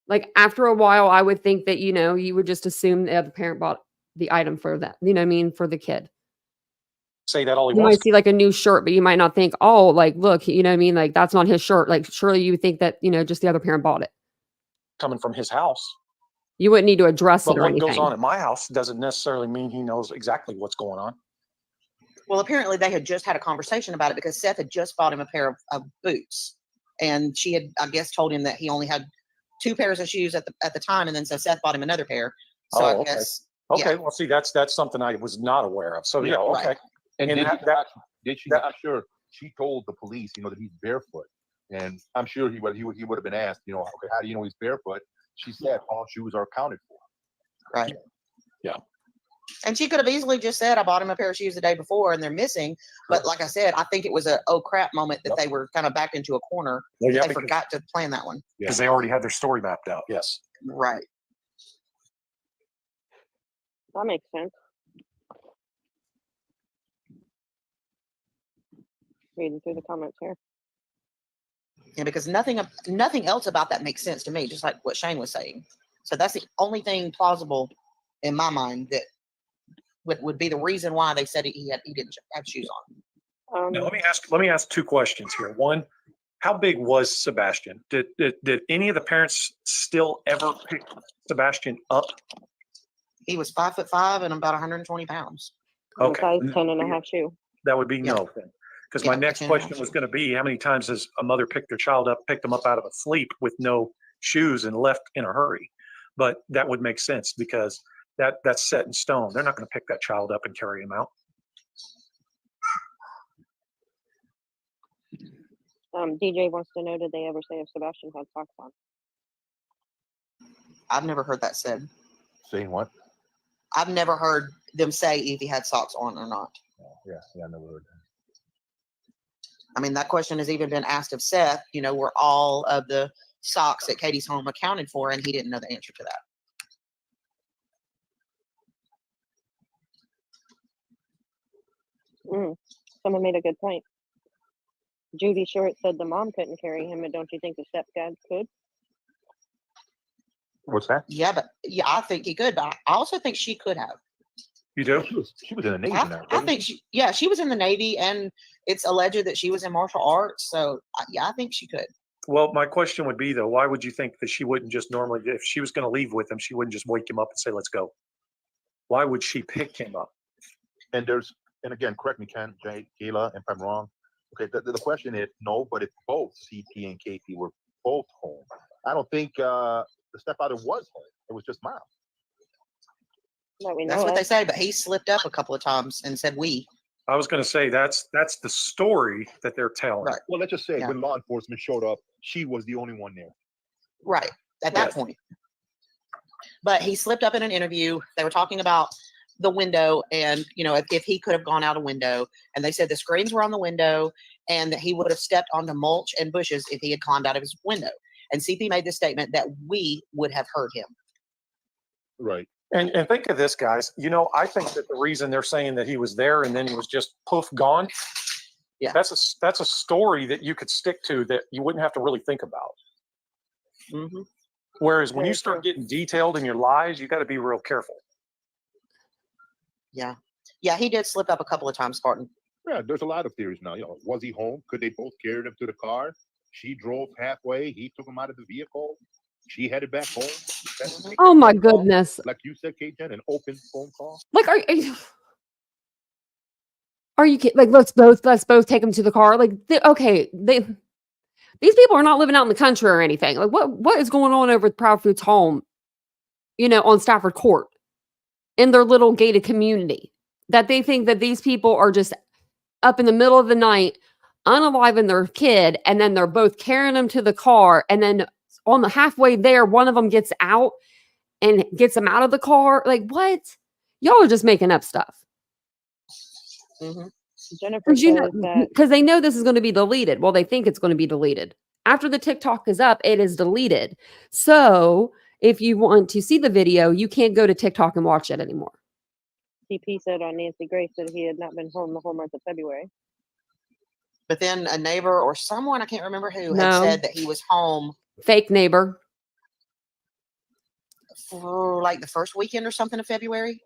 Like after a while, I would think that, you would just assume the other parent bought the item for that, you know what I mean, for the kid. say that all he You wants. might see like a new shirt, but you might not think, oh, like, look, you know what I mean? Like that's not his shirt. Like surely you would think that, just the other parent bought it. Coming from his house. You wouldn't need to address But it or what anything. goes on at my house doesn't necessarily mean he knows exactly what's going on. Well, apparently they had just had a conversation about it because Seth had just bought him a pair of boots, and she had, I guess, told him that he only had 2 pairs of shoes at the time, and then so Seth bought him another pair. So I okay. guess Okay, well, see, that's something I was not aware of. So yeah, okay. Right. And And did she? that- I'm sure she told the police, that he's barefoot, and I'm sure he would have been asked, okay, how do you know he's barefoot? She said all shoes are accounted for. right. Yeah. And she could have easily just said, I bought him a pair of shoes the day before and they're missing. But like I said, I think it was a oh crap moment that they were kind of backed into a corner. Well, yeah, They because forgot to plan that one. they already had their story mapped out. Yes. Right. That makes sense. Reading through the comments here. Yeah, because nothing else about that makes sense to me, just like what Shane was saying. So that's the only thing plausible in my mind that would be the reason why they said he didn't have shoes on. Now let me ask 2 questions here. One, how big was Sebastian? Did any of the parents still ever pick Sebastian up? He was 5'5" and about 120 pounds. Okay. Size 10 and a half shoe. That would be Yeah. no then. Because my Yeah, next 10 and a half question was shoe. going to be, how many times has a mother picked them up out of a sleep with no shoes and left in a hurry? But that would make sense because that's set in stone. They're not going to pick that child up and carry him out. DJ wants to know, did they ever say if Sebastian had socks on? I've never heard that said. Saying what? I've never heard them say if he had socks on or not. Yeah, I never heard that. I mean, that question has even been asked of Seth, were all of the socks at Katie's home accounted for, and he didn't know the answer to that. Someone made a good point. Judy Short said the mom couldn't carry him, and don't you think the stepdad could? What's that? Yeah, I think he could, but I also think she could have. You do? She was in the Navy now. I think she was in the Navy, and it's alleged that she was in martial arts. So I think she could. Well, my question would be though, why would you think that she wouldn't just normally, if she was going to leave with him, she wouldn't just wake him up and say, let's go? Why would she pick him up? And again, correct me, Kayla, if I'm wrong. Okay, the question is no, but if both CP and KP were both home, I don't think the stepfather was home. It was just Miles. That's what they say, but he slipped up a couple of times and said we. I was going to say that's the story that they're telling. Right. Well, let's just say when law enforcement showed up, she was the only one there. Right. At that point. But he slipped up in an interview. They were talking about the window and, if he could have gone out a window. And they said the screens were on the window and that he would have stepped onto mulch and bushes if he had climbed out of his window. And CP made the statement that we would have heard him. Right. And think of this, guys. I think that the reason they're saying that he was there and then he was just poof gone. Yeah. That's a story that you could stick to that you wouldn't have to really think about. Mm-hmm. Whereas when you start getting detailed in your lies, you got to be real careful. Yeah. Yeah, he did slip up a couple of times, Spartan. Yeah, there's a lot of theories now. Was he home? Could they both carry him to the car? She drove halfway. He took him out of the vehicle. She headed back home. Oh my goodness. Like you said, Kate, an open phone call. Like, are you kidding? Like, let's both take them to the car. Like, these people are not living out in the country or anything. Like, what is going on over at Proud Foods home, on Stafford Court in their little gated community, that they think that these people are just up in the middle of the night, unaliving their kid, and then they're both carrying them to the car, and then on the halfway there, one of them gets out and gets them out of the car. Like, what? Y'all are just making up stuff. Mm-hmm. Jennifer said that Because they know this is going to be deleted. Well, they think it's going to be deleted. After the TikTok is up, it is deleted. So if you want to see the video, you can't go to TikTok and watch it anymore. CP said on Nancy Grace that he had not been home the whole month of February. But then a neighbor or someone, I can't remember who, No. had said that he was home Fake neighbor. for like the first weekend or something of February.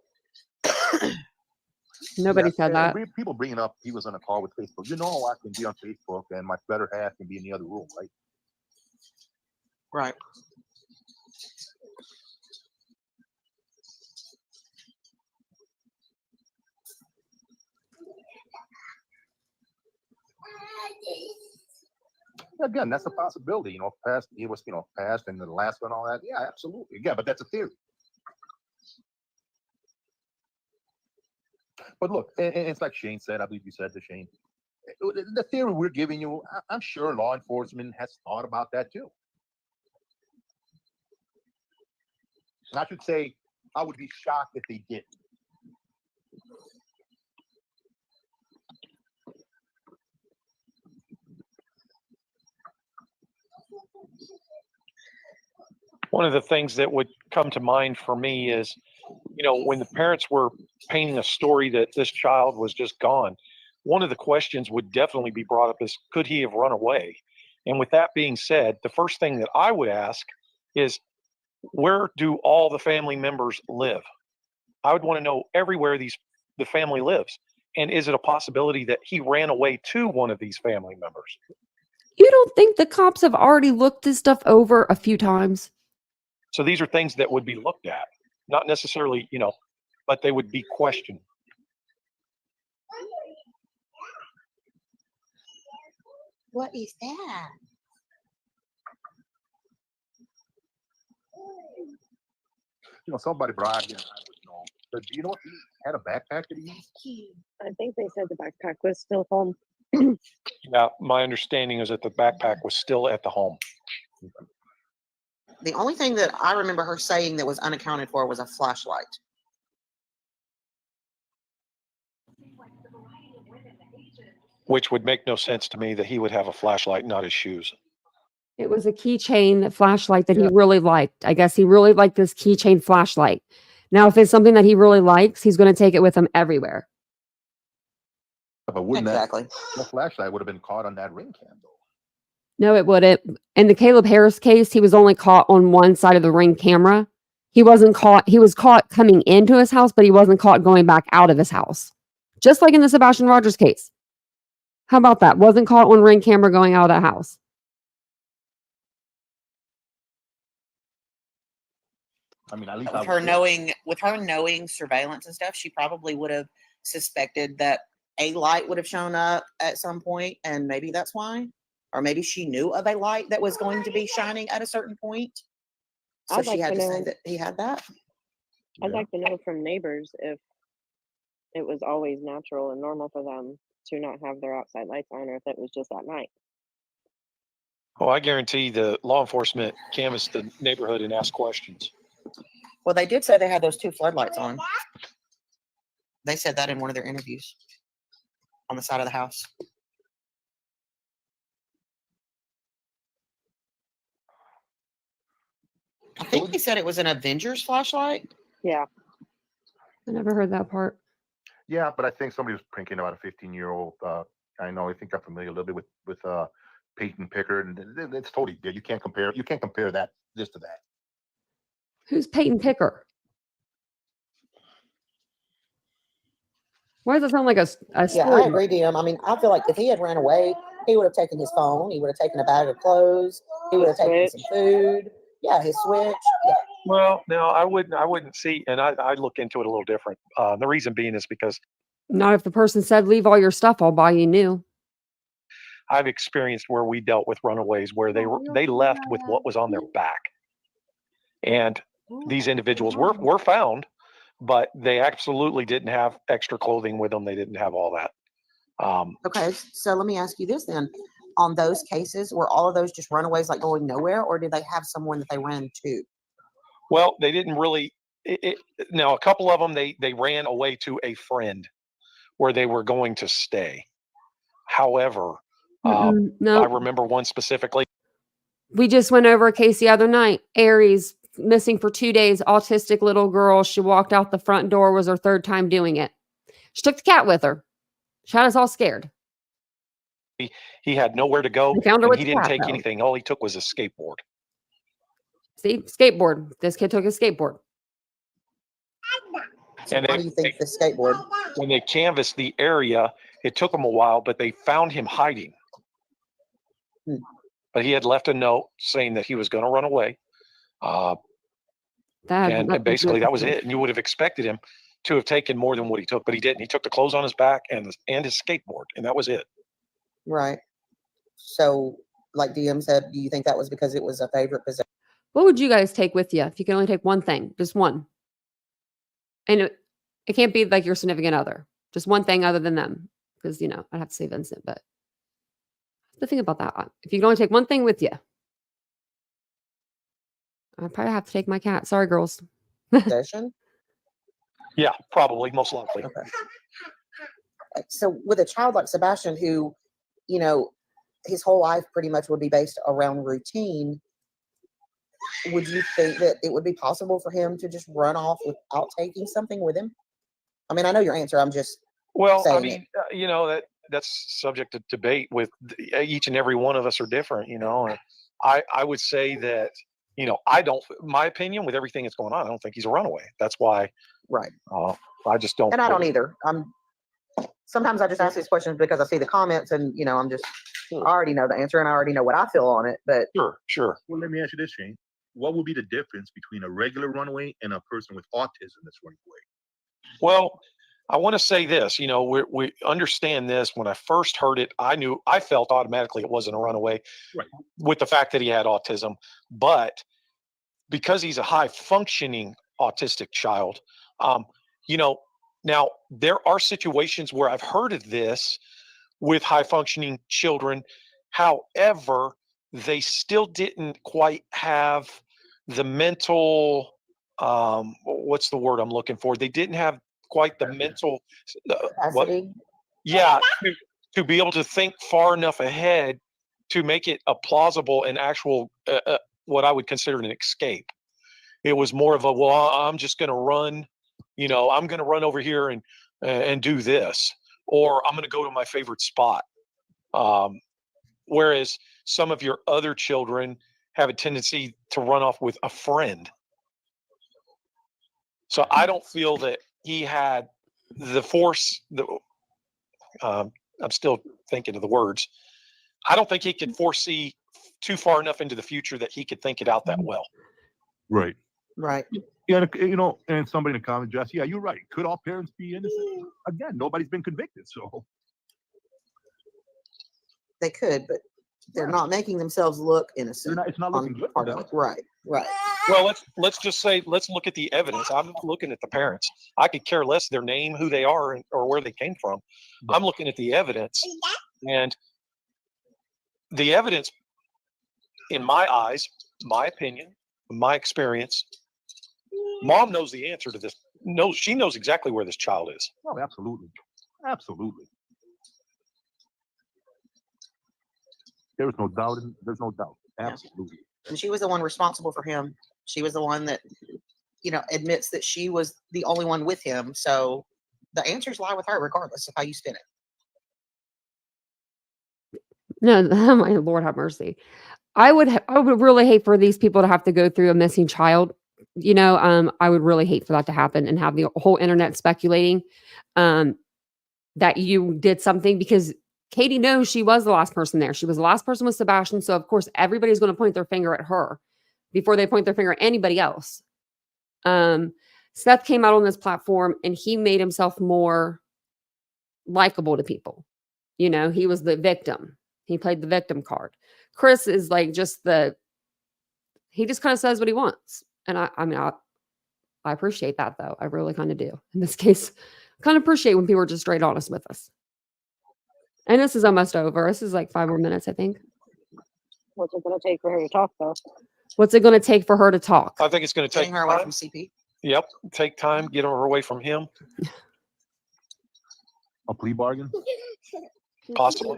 Nobody said and that. People bringing up he was on a call with Facebook. I can be on Facebook and my better half can be in the other room, right? Right. Again, that's a possibility. Past he was, past and the last one, all that. Yeah, absolutely. Yeah, but that's a theory. But look, and it's like Shane said. I believe you said to Shane, the theory we're giving you. I'm sure law enforcement has thought about that too. And I should say, I would be shocked if they didn't. One of the things that would come to mind for me is, when the parents were painting a story that this child was just gone, one of the questions would definitely be brought up is, could he have run away? And with that being said, the first thing that I would ask is, where do all the family members live? I would want to know everywhere the family lives. And is it a possibility that he ran away to one of these family members? You don't think the cops have already looked this stuff over a few times? So these are things that would be looked at, not necessarily, but they would be questioned. What is that? Somebody brought in. I would know. But do you know if he had a backpack that he used? I think they said the backpack was still home. Yeah, my understanding is that the backpack was still at the home. The only thing that I remember her saying that was unaccounted for was a flashlight. Which would make no sense to me that he would have a flashlight, not his shoes. It was a keychain flashlight that he really liked. I guess he really liked this keychain flashlight. Now, if it's something that he really likes, he's going to take it with him everywhere. But wouldn't Exactly. that flashlight would have been caught on that ring candle? No, it wouldn't. In the Caleb Harris case, he was only caught on one side of the ring camera. He wasn't caught. He was caught coming into his house, but he wasn't caught going back out of his house. Just like in the Sebastian Rogers case. How about that? Wasn't caught on ring camera going out of the house. I mean, at least With her knowing surveillance and stuff, she probably would have suspected that a light would have shown up at some point, and maybe that's why. Or maybe she knew of a light that was going to be shining at a certain point. So I'd she like had to to say know- that he had that. I'd like to know from neighbors if it was always natural and normal for them to not have their outside lights on, or if it was just at night. Oh, I guarantee the law enforcement canvassed the neighborhood and asked questions. Well, they did say they had those two floodlights on. They said that in one of their interviews on the side of the house. I think they said it was an Avengers flashlight. Yeah. I never heard that part. Yeah, but I think somebody was pranking about a 15-year-old. I know. I think I'm familiar a little bit with Peyton Pickard, and it's totally good. You can't compare that this to that. Who's Peyton Picker? Why does it sound like a Yeah, story? I agree, DM. I mean, I feel like if he had ran away, He would have taken his phone. He would have taken a bag of clothes. He would have taken some food. Yeah, his switch. Yeah. Well, no, I wouldn't see, and I look into it a little different. The reason being is because Not if the person said, leave all your stuff, I'll buy you new. I've experienced where we dealt with runaways where they left with what was on their back, and these individuals were found, but they absolutely didn't have extra clothing with them. They didn't have all that. Okay, so let me ask you this then. On those cases, were all of those just runaways, like going nowhere, or did they have someone that they ran to? Well, they didn't really. Now, a couple of them they ran away to a friend where they were going to stay. However, I No, remember one specifically. we just went over a case the other night. Aries, missing for 2 days, autistic little girl. She walked out the front door, was her third time doing it. She took the cat with her. She had us all scared. He had nowhere to go, They found her and with he the didn't cat, take though. anything. All he took was a skateboard. See, skateboard. This kid took a skateboard. So And why do you think the skateboard? when they canvassed the area, it took them a while, but they found him hiding. Hmm. But he had left a note saying that he was going to run away. And basically that was it. And you would have expected him to have taken more than what he took, but he didn't. He took the clothes on his back and his skateboard, and that was it. Right. So, like DM said, do you think that was because it was a favorite possession? What would you guys take with you if you could only take one thing? Just one. And it can't be like your significant other. Just one thing other than them. Because, I'd have to say Vincent, but the thing about that one. If you can only take one thing with you, I'd probably have to take my cat. Sorry, girls. Possession? Yeah, probably, most likely. Okay. So with a child like Sebastian, who, his whole life pretty much would be based around routine, would you think that it would be possible for him to just run off without taking something with him? I mean, I know your answer. I'm just saying that's subject to debate with each and every one of us are different, And I would say that, my opinion with everything that's going on, I don't think he's a runaway. That's why. Right. I just don't. And I don't either. Sometimes I just ask these questions because I see the comments and, I already know the answer and I already know what I feel on it, but. Sure. Well, let me ask you this, Shane. What would be the difference between a regular runaway and a person with autism that's running away? Well, I want to say this, we understand this. When I first heard it, I felt automatically it wasn't a runaway, right, with the fact that he had autism, but because he's a high functioning autistic child, now there are situations where I've heard of this with high functioning children. However, they still didn't quite have the mental, what's the word I'm looking for? They didn't have quite the mental capacity. To be able to think far enough ahead to make it a plausible and actual what I would consider an escape. It was more of a, well, I'm just going to run, I'm going to run over here and do this, or I'm going to go to my favorite spot. Whereas some of your other children have a tendency to run off with a friend. So I don't feel that he had the force. I'm still thinking of the words. I don't think he could foresee too far enough into the future that he could think it out that well. Right. Right. Yeah, and somebody in the comment, Jess, yeah, you're right. Could all parents be innocent? Again, nobody's been convicted, so. They could, but they're not making themselves look innocent. It's not looking good for them. Right. Well, let's just say, let's look at the evidence. I'm looking at the parents. I could care less their name, who they are, or where they came from. I'm looking at the evidence, and the evidence, in my eyes, my opinion, my experience, Mom knows the answer to this. She knows exactly where this child is. Oh, absolutely. There's no doubt. Absolutely. And she was the one responsible for him. She was the one that, admits that she was the only one with him. So the answers lie with her, regardless of how you spin it. No, my Lord have mercy. I would really hate for these people to have to go through a missing child. I would really hate for that to happen and have the whole internet speculating that you did something, because Katie knows she was the last person there. She was the last person with Sebastian. So of course, everybody's going to point their finger at her before they point their finger at anybody else. Seth came out on this platform and he made himself more likable to people. You know, he was the victim. He played the victim card. Chris is like he just kind of says what he wants. And I appreciate that though. I really kind of do. In this case, I kind of appreciate when people are just straight honest with us. And this is almost over. This is like 5 more minutes, I think. What's it going to take for her to talk, though? What's it going to take for her to talk? I think it's going to take Getting her away time. from CP. Yep. Take time. Get her away from him. A plea bargain? Possibly.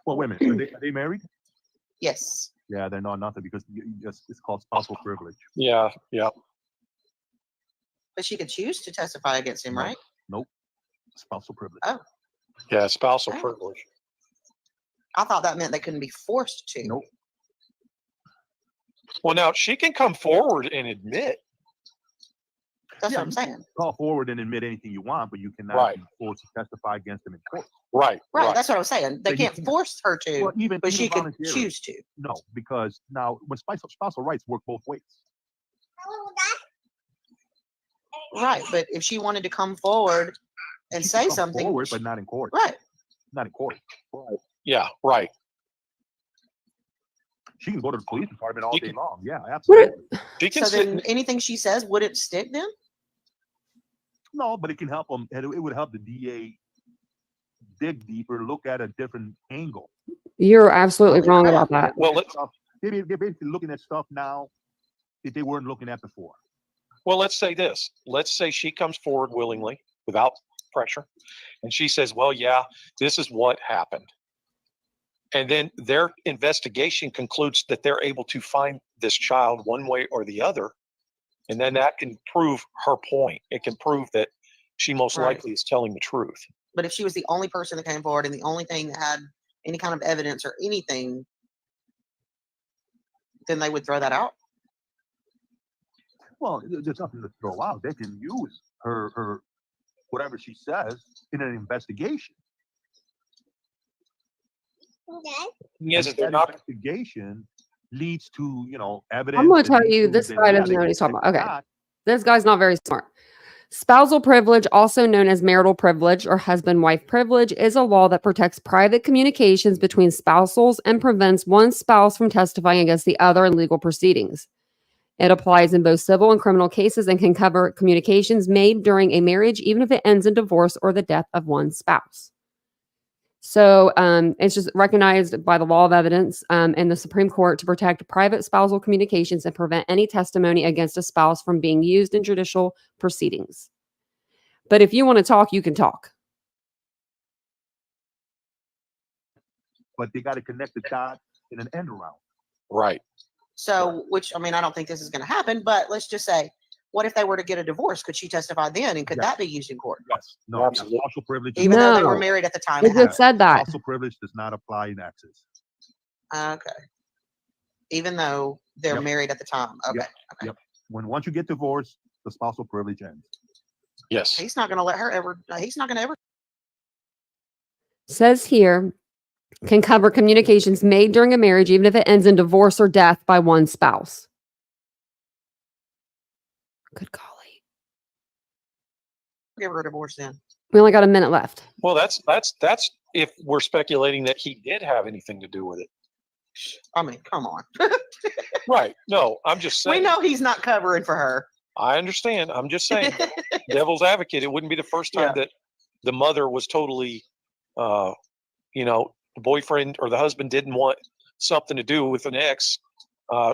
Well, wait a minute. Are they married? Yes. Yeah, they're not nothing because it's called spousal privilege. Yeah. Yeah. But she could choose to testify against him, No. right? Nope. Spousal privilege. Oh, Yeah. Spousal Okay. privilege. I thought that meant they couldn't be forced to. Nope. Well, now she can come forward and admit. That's Yeah, what I'm saying. Call forward and admit anything you want, but you cannot Right. be forced to testify against them in court. Right. Right. That's what I was saying. They So you can't can't- force her to, Well, even but she could voluntarily. choose to. No, because now when spousal rights work both ways. Right. But if she wanted to come forward and She say can come something, forward, but not in court. right. Not in court. Right. Yeah. Right. She can go to the police department all You day can- long. Yeah, What absolutely. She can So sit. then anything she says wouldn't stick then? No, but it can help them. It would help the DA dig deeper, look at a different angle. You're absolutely wrong about that. Well, They're basically looking at stuff now that they weren't looking at before. Well, let's say this. Let's say she comes forward willingly without pressure. And she says, well, yeah, this is what happened. And then their investigation concludes that they're able to find this child one way or the other. And then that can prove her point. It can prove that she most Right. likely is telling the truth. But if she was the only person that came forward and the only thing that had any kind of evidence or anything, then they would throw that out. Well, there's nothing to throw out. They can use her whatever she says in an investigation. Yes, And they're that not. investigation leads to evidence. I'm going to and tell you, leads this to- guy then, yeah, doesn't know what he's talking if about. Okay. not, This guy's not very smart. Spousal privilege, also known as marital privilege or husband-wife privilege, is a law that protects private communications between spousals and prevents one spouse from testifying against the other in legal proceedings. It applies in both civil and criminal cases and can cover communications made during a marriage, even if it ends in divorce or the death of one spouse. So it's just recognized by the law of evidence and the Supreme Court to protect private spousal communications and prevent any testimony against a spouse from being used in judicial proceedings. But if you want to talk, you can talk. but they got to connect the dots in an end around. Right. So, which, I mean, I don't think this is going to happen, but let's just say, what if they were to get a divorce? Could she testify then? And could Yes. that be used in court? Yes. No. Absolutely. Spousal privilege. Even though they were No. married at the time? It it happened? just said that. Spousal privilege does not apply in exes. Okay. Even though they're Yep. married at the time. Okay. Yep. Okay. Yep. Once you get divorced, the spousal privilege ends. Yes. He's not going to let her ever, he's not going to ever. Says here, can cover communications made during a marriage, even if it ends in divorce or death by one spouse. Good golly. Give her a divorce then. We only got a minute left. Well, that's if we're speculating that he did have anything to do with it. I mean, come on. Right. No, I'm just We saying. know he's not covering for her. I understand. I'm just saying. Devil's advocate. It wouldn't be the first time Yeah. that the mother was totally, the boyfriend or the husband didn't want something to do with an ex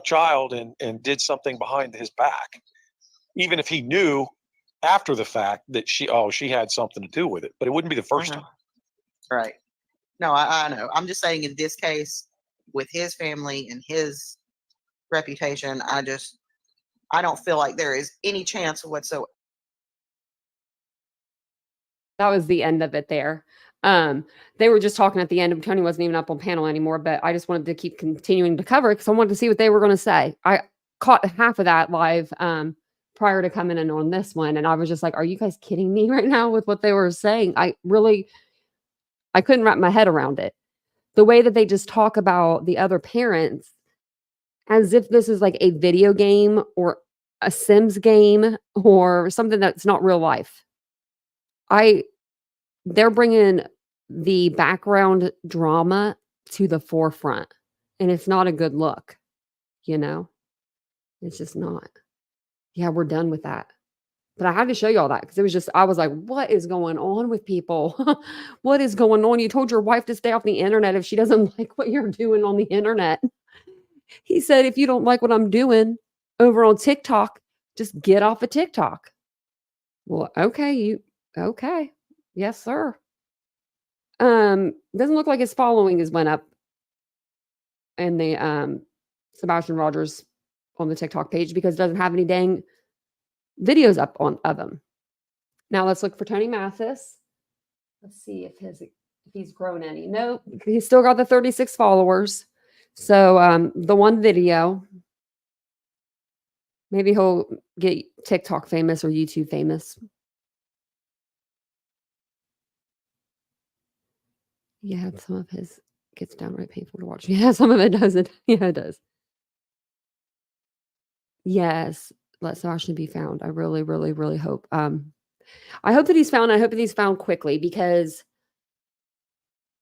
child and did something behind his back, even if he knew after the fact that she had something to do with it. But it wouldn't be the 1st time. Right. No, I know. I'm just saying in this case, with his family and his reputation, I don't feel like there is any chance whatsoever. That was the end of it there. They were just talking at the end. Tony wasn't even up on panel anymore, but I just wanted to keep continuing to cover it because I wanted to see what they were going to say. I caught half of that live prior to coming in on this one. And I was just like, are you guys kidding me right now with what they were saying? I couldn't wrap my head around it. The way that they just talk about the other parents as if this is like a video game or a Sims game or something that's not real life. They're bringing the background drama to the forefront, and it's not a good look, you know? It's just not. Yeah, we're done with that. But I had to show you all that because it was just, I was like, what is going on with people? What is going on? You told your wife to stay off the internet if she doesn't like what you're doing on the internet. He said, if you don't like what I'm doing over on TikTok, just get off of TikTok. Well, okay, okay. Yes, sir. Doesn't look like his following has went up in the Sebastian Rogers on the TikTok page because it doesn't have any dang videos up on of him. Now let's look for Tony Mathis. Let's see if he's grown any. Nope, he's still got the 36 followers. So the one video, maybe he'll get TikTok famous or YouTube famous. Yeah, some of his gets downright painful to watch. Yeah, some of it doesn't. Yeah, it does. Yes, let Sebastian be found. I really, really, really hope. I hope that he's found. I hope that he's found quickly because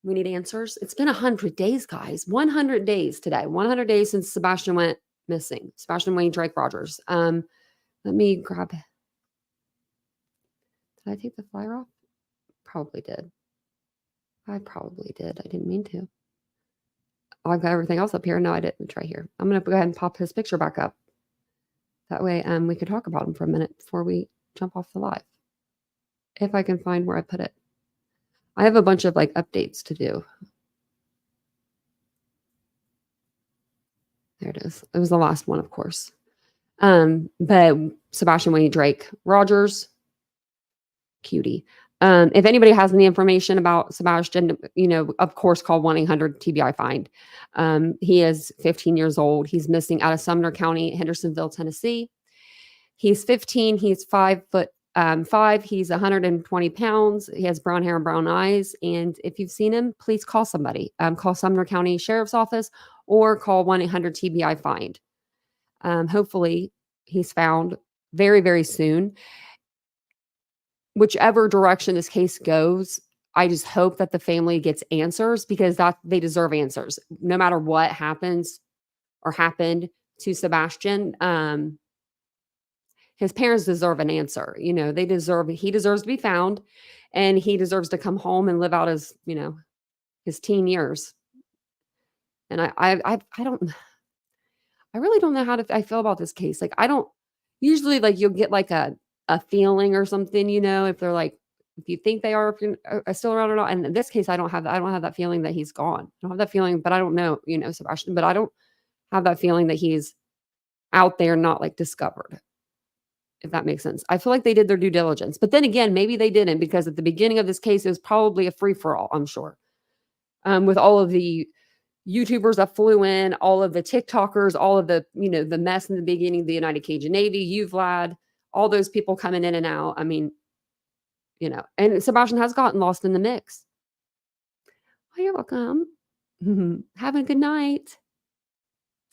we need answers. It's been 100 days, guys. 100 days today. 100 days since Sebastian went missing. Sebastian Wayne Drake Rogers. Let me grab. Did I take the flyer off? Probably did. I probably did. I didn't mean to. I've got everything else up here. No, I didn't. Try here. I'm going to go ahead and pop his picture back up. That way we could talk about him for a minute before we jump off the live. If I can find where I put it. I have a bunch of like updates to do. There it is. It was the last one, of course. But Sebastian Wayne Drake Rogers, cutie. If anybody has any information about Sebastian, of course, call 1-800-TBI-FIND. He is 15 years old. He's missing out of Sumner County, Hendersonville, Tennessee. He's 15. He's 5'5". He's 120 pounds. He has brown hair and brown eyes. And if you've seen him, please call somebody. Call Sumner County Sheriff's Office or call 1-800-TBI-FIND. Hopefully he's found very, very soon. Whichever direction this case goes, I just hope that the family gets answers because they deserve answers. No matter what happens or happened to Sebastian, his parents deserve an answer. He deserves to be found and he deserves to come home and live out his, his teen years. And I really don't know how I feel about this case. Like, I don't usually you'll get like a feeling or something, if they're like, if you think they are still around or not. And in this case, I don't have that feeling that he's gone. I don't have that feeling, but I don't know, Sebastian, but I don't have that feeling that he's out there, not like discovered, if that makes sense. I feel like they did their due diligence, but then again, maybe they didn't because at the beginning of this case, it was probably a free for all, I'm sure. With all of the YouTubers that flew in, all of the TikTokers, all of the, the mess in the beginning, the United Cajun Navy, you, Vlad, all those people coming in and out. I mean, and Sebastian has gotten lost in the mix. Oh, you're welcome. Have a good night.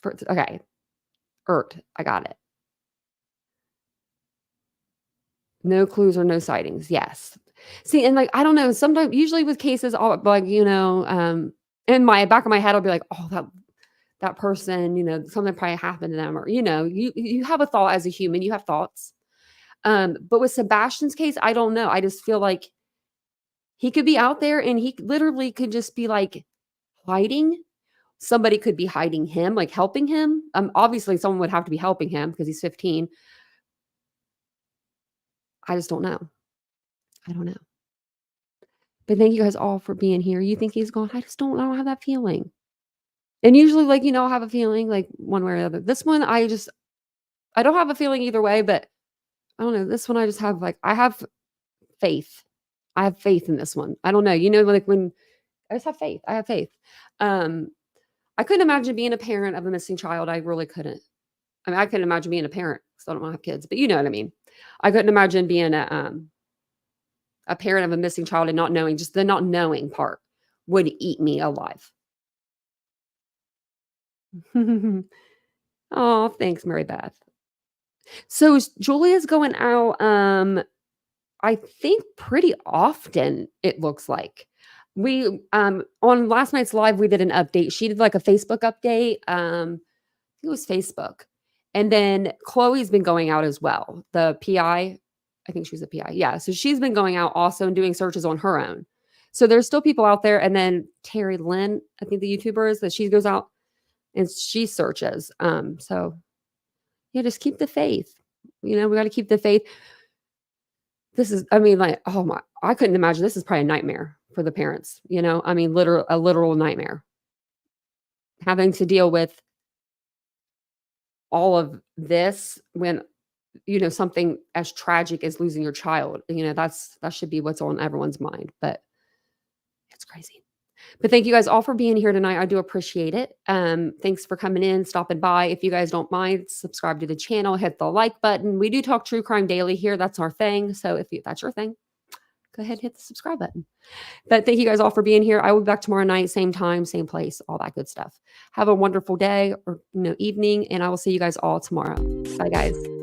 Okay. I got it. No clues or no sightings. Yes. See, and I don't know, sometimes, usually with cases, I'll in my back of my head, I'll be like, oh, that person, something probably happened to them, or, you have a thought as a human, you have thoughts. But with Sebastian's case, I don't know. I just feel like he could be out there and he literally could just be hiding. Somebody could be hiding him, helping him. Obviously someone would have to be helping him because he's 15. I just don't know. I don't know. But thank you guys all for being here. You think he's gone? I don't have that feeling. And usually I'll have a feeling one way or the other. This one, I don't have a feeling either way, but I don't know. This one, I just have I have faith. I have faith in this one. I don't know. When I just have faith. I have faith. I couldn't imagine being a parent of a missing child. I really couldn't. I mean, I couldn't imagine being a parent because I don't have kids, but you know what I mean. I couldn't imagine being a parent of a missing child and not knowing, just the not knowing part would eat me alive. Oh, thanks, Mary Beth. So Julia's going out, I think pretty often, it looks like. We on last night's live, we did an update. She did like a Facebook update. It was Facebook. And then Chloe's been going out as well. The PI, I think she was a PI. Yeah. So she's been going out also and doing searches on her own. So there's still people out there. And then Terry Lynn, I think the YouTuber is, that she goes out and she searches. So yeah, just keep the faith. We got to keep the faith. This is, I mean, like, oh my, I couldn't imagine. This is probably a nightmare for the parents. I mean, a literal nightmare. Having to deal with all of this when, something as tragic as losing your child, that should be what's on everyone's mind, but it's crazy. But thank you guys all for being here tonight. I do appreciate it. Thanks for coming in, stopping by. If you guys don't mind, subscribe to the channel, hit the like button. We do talk true crime daily here. That's our thing. So if that's your thing, go ahead and hit the subscribe button. But thank you guys all for being here. I will be back tomorrow night, same time, same place, all that good stuff. Have a wonderful day or evening, and I will see you guys all tomorrow. Bye, guys.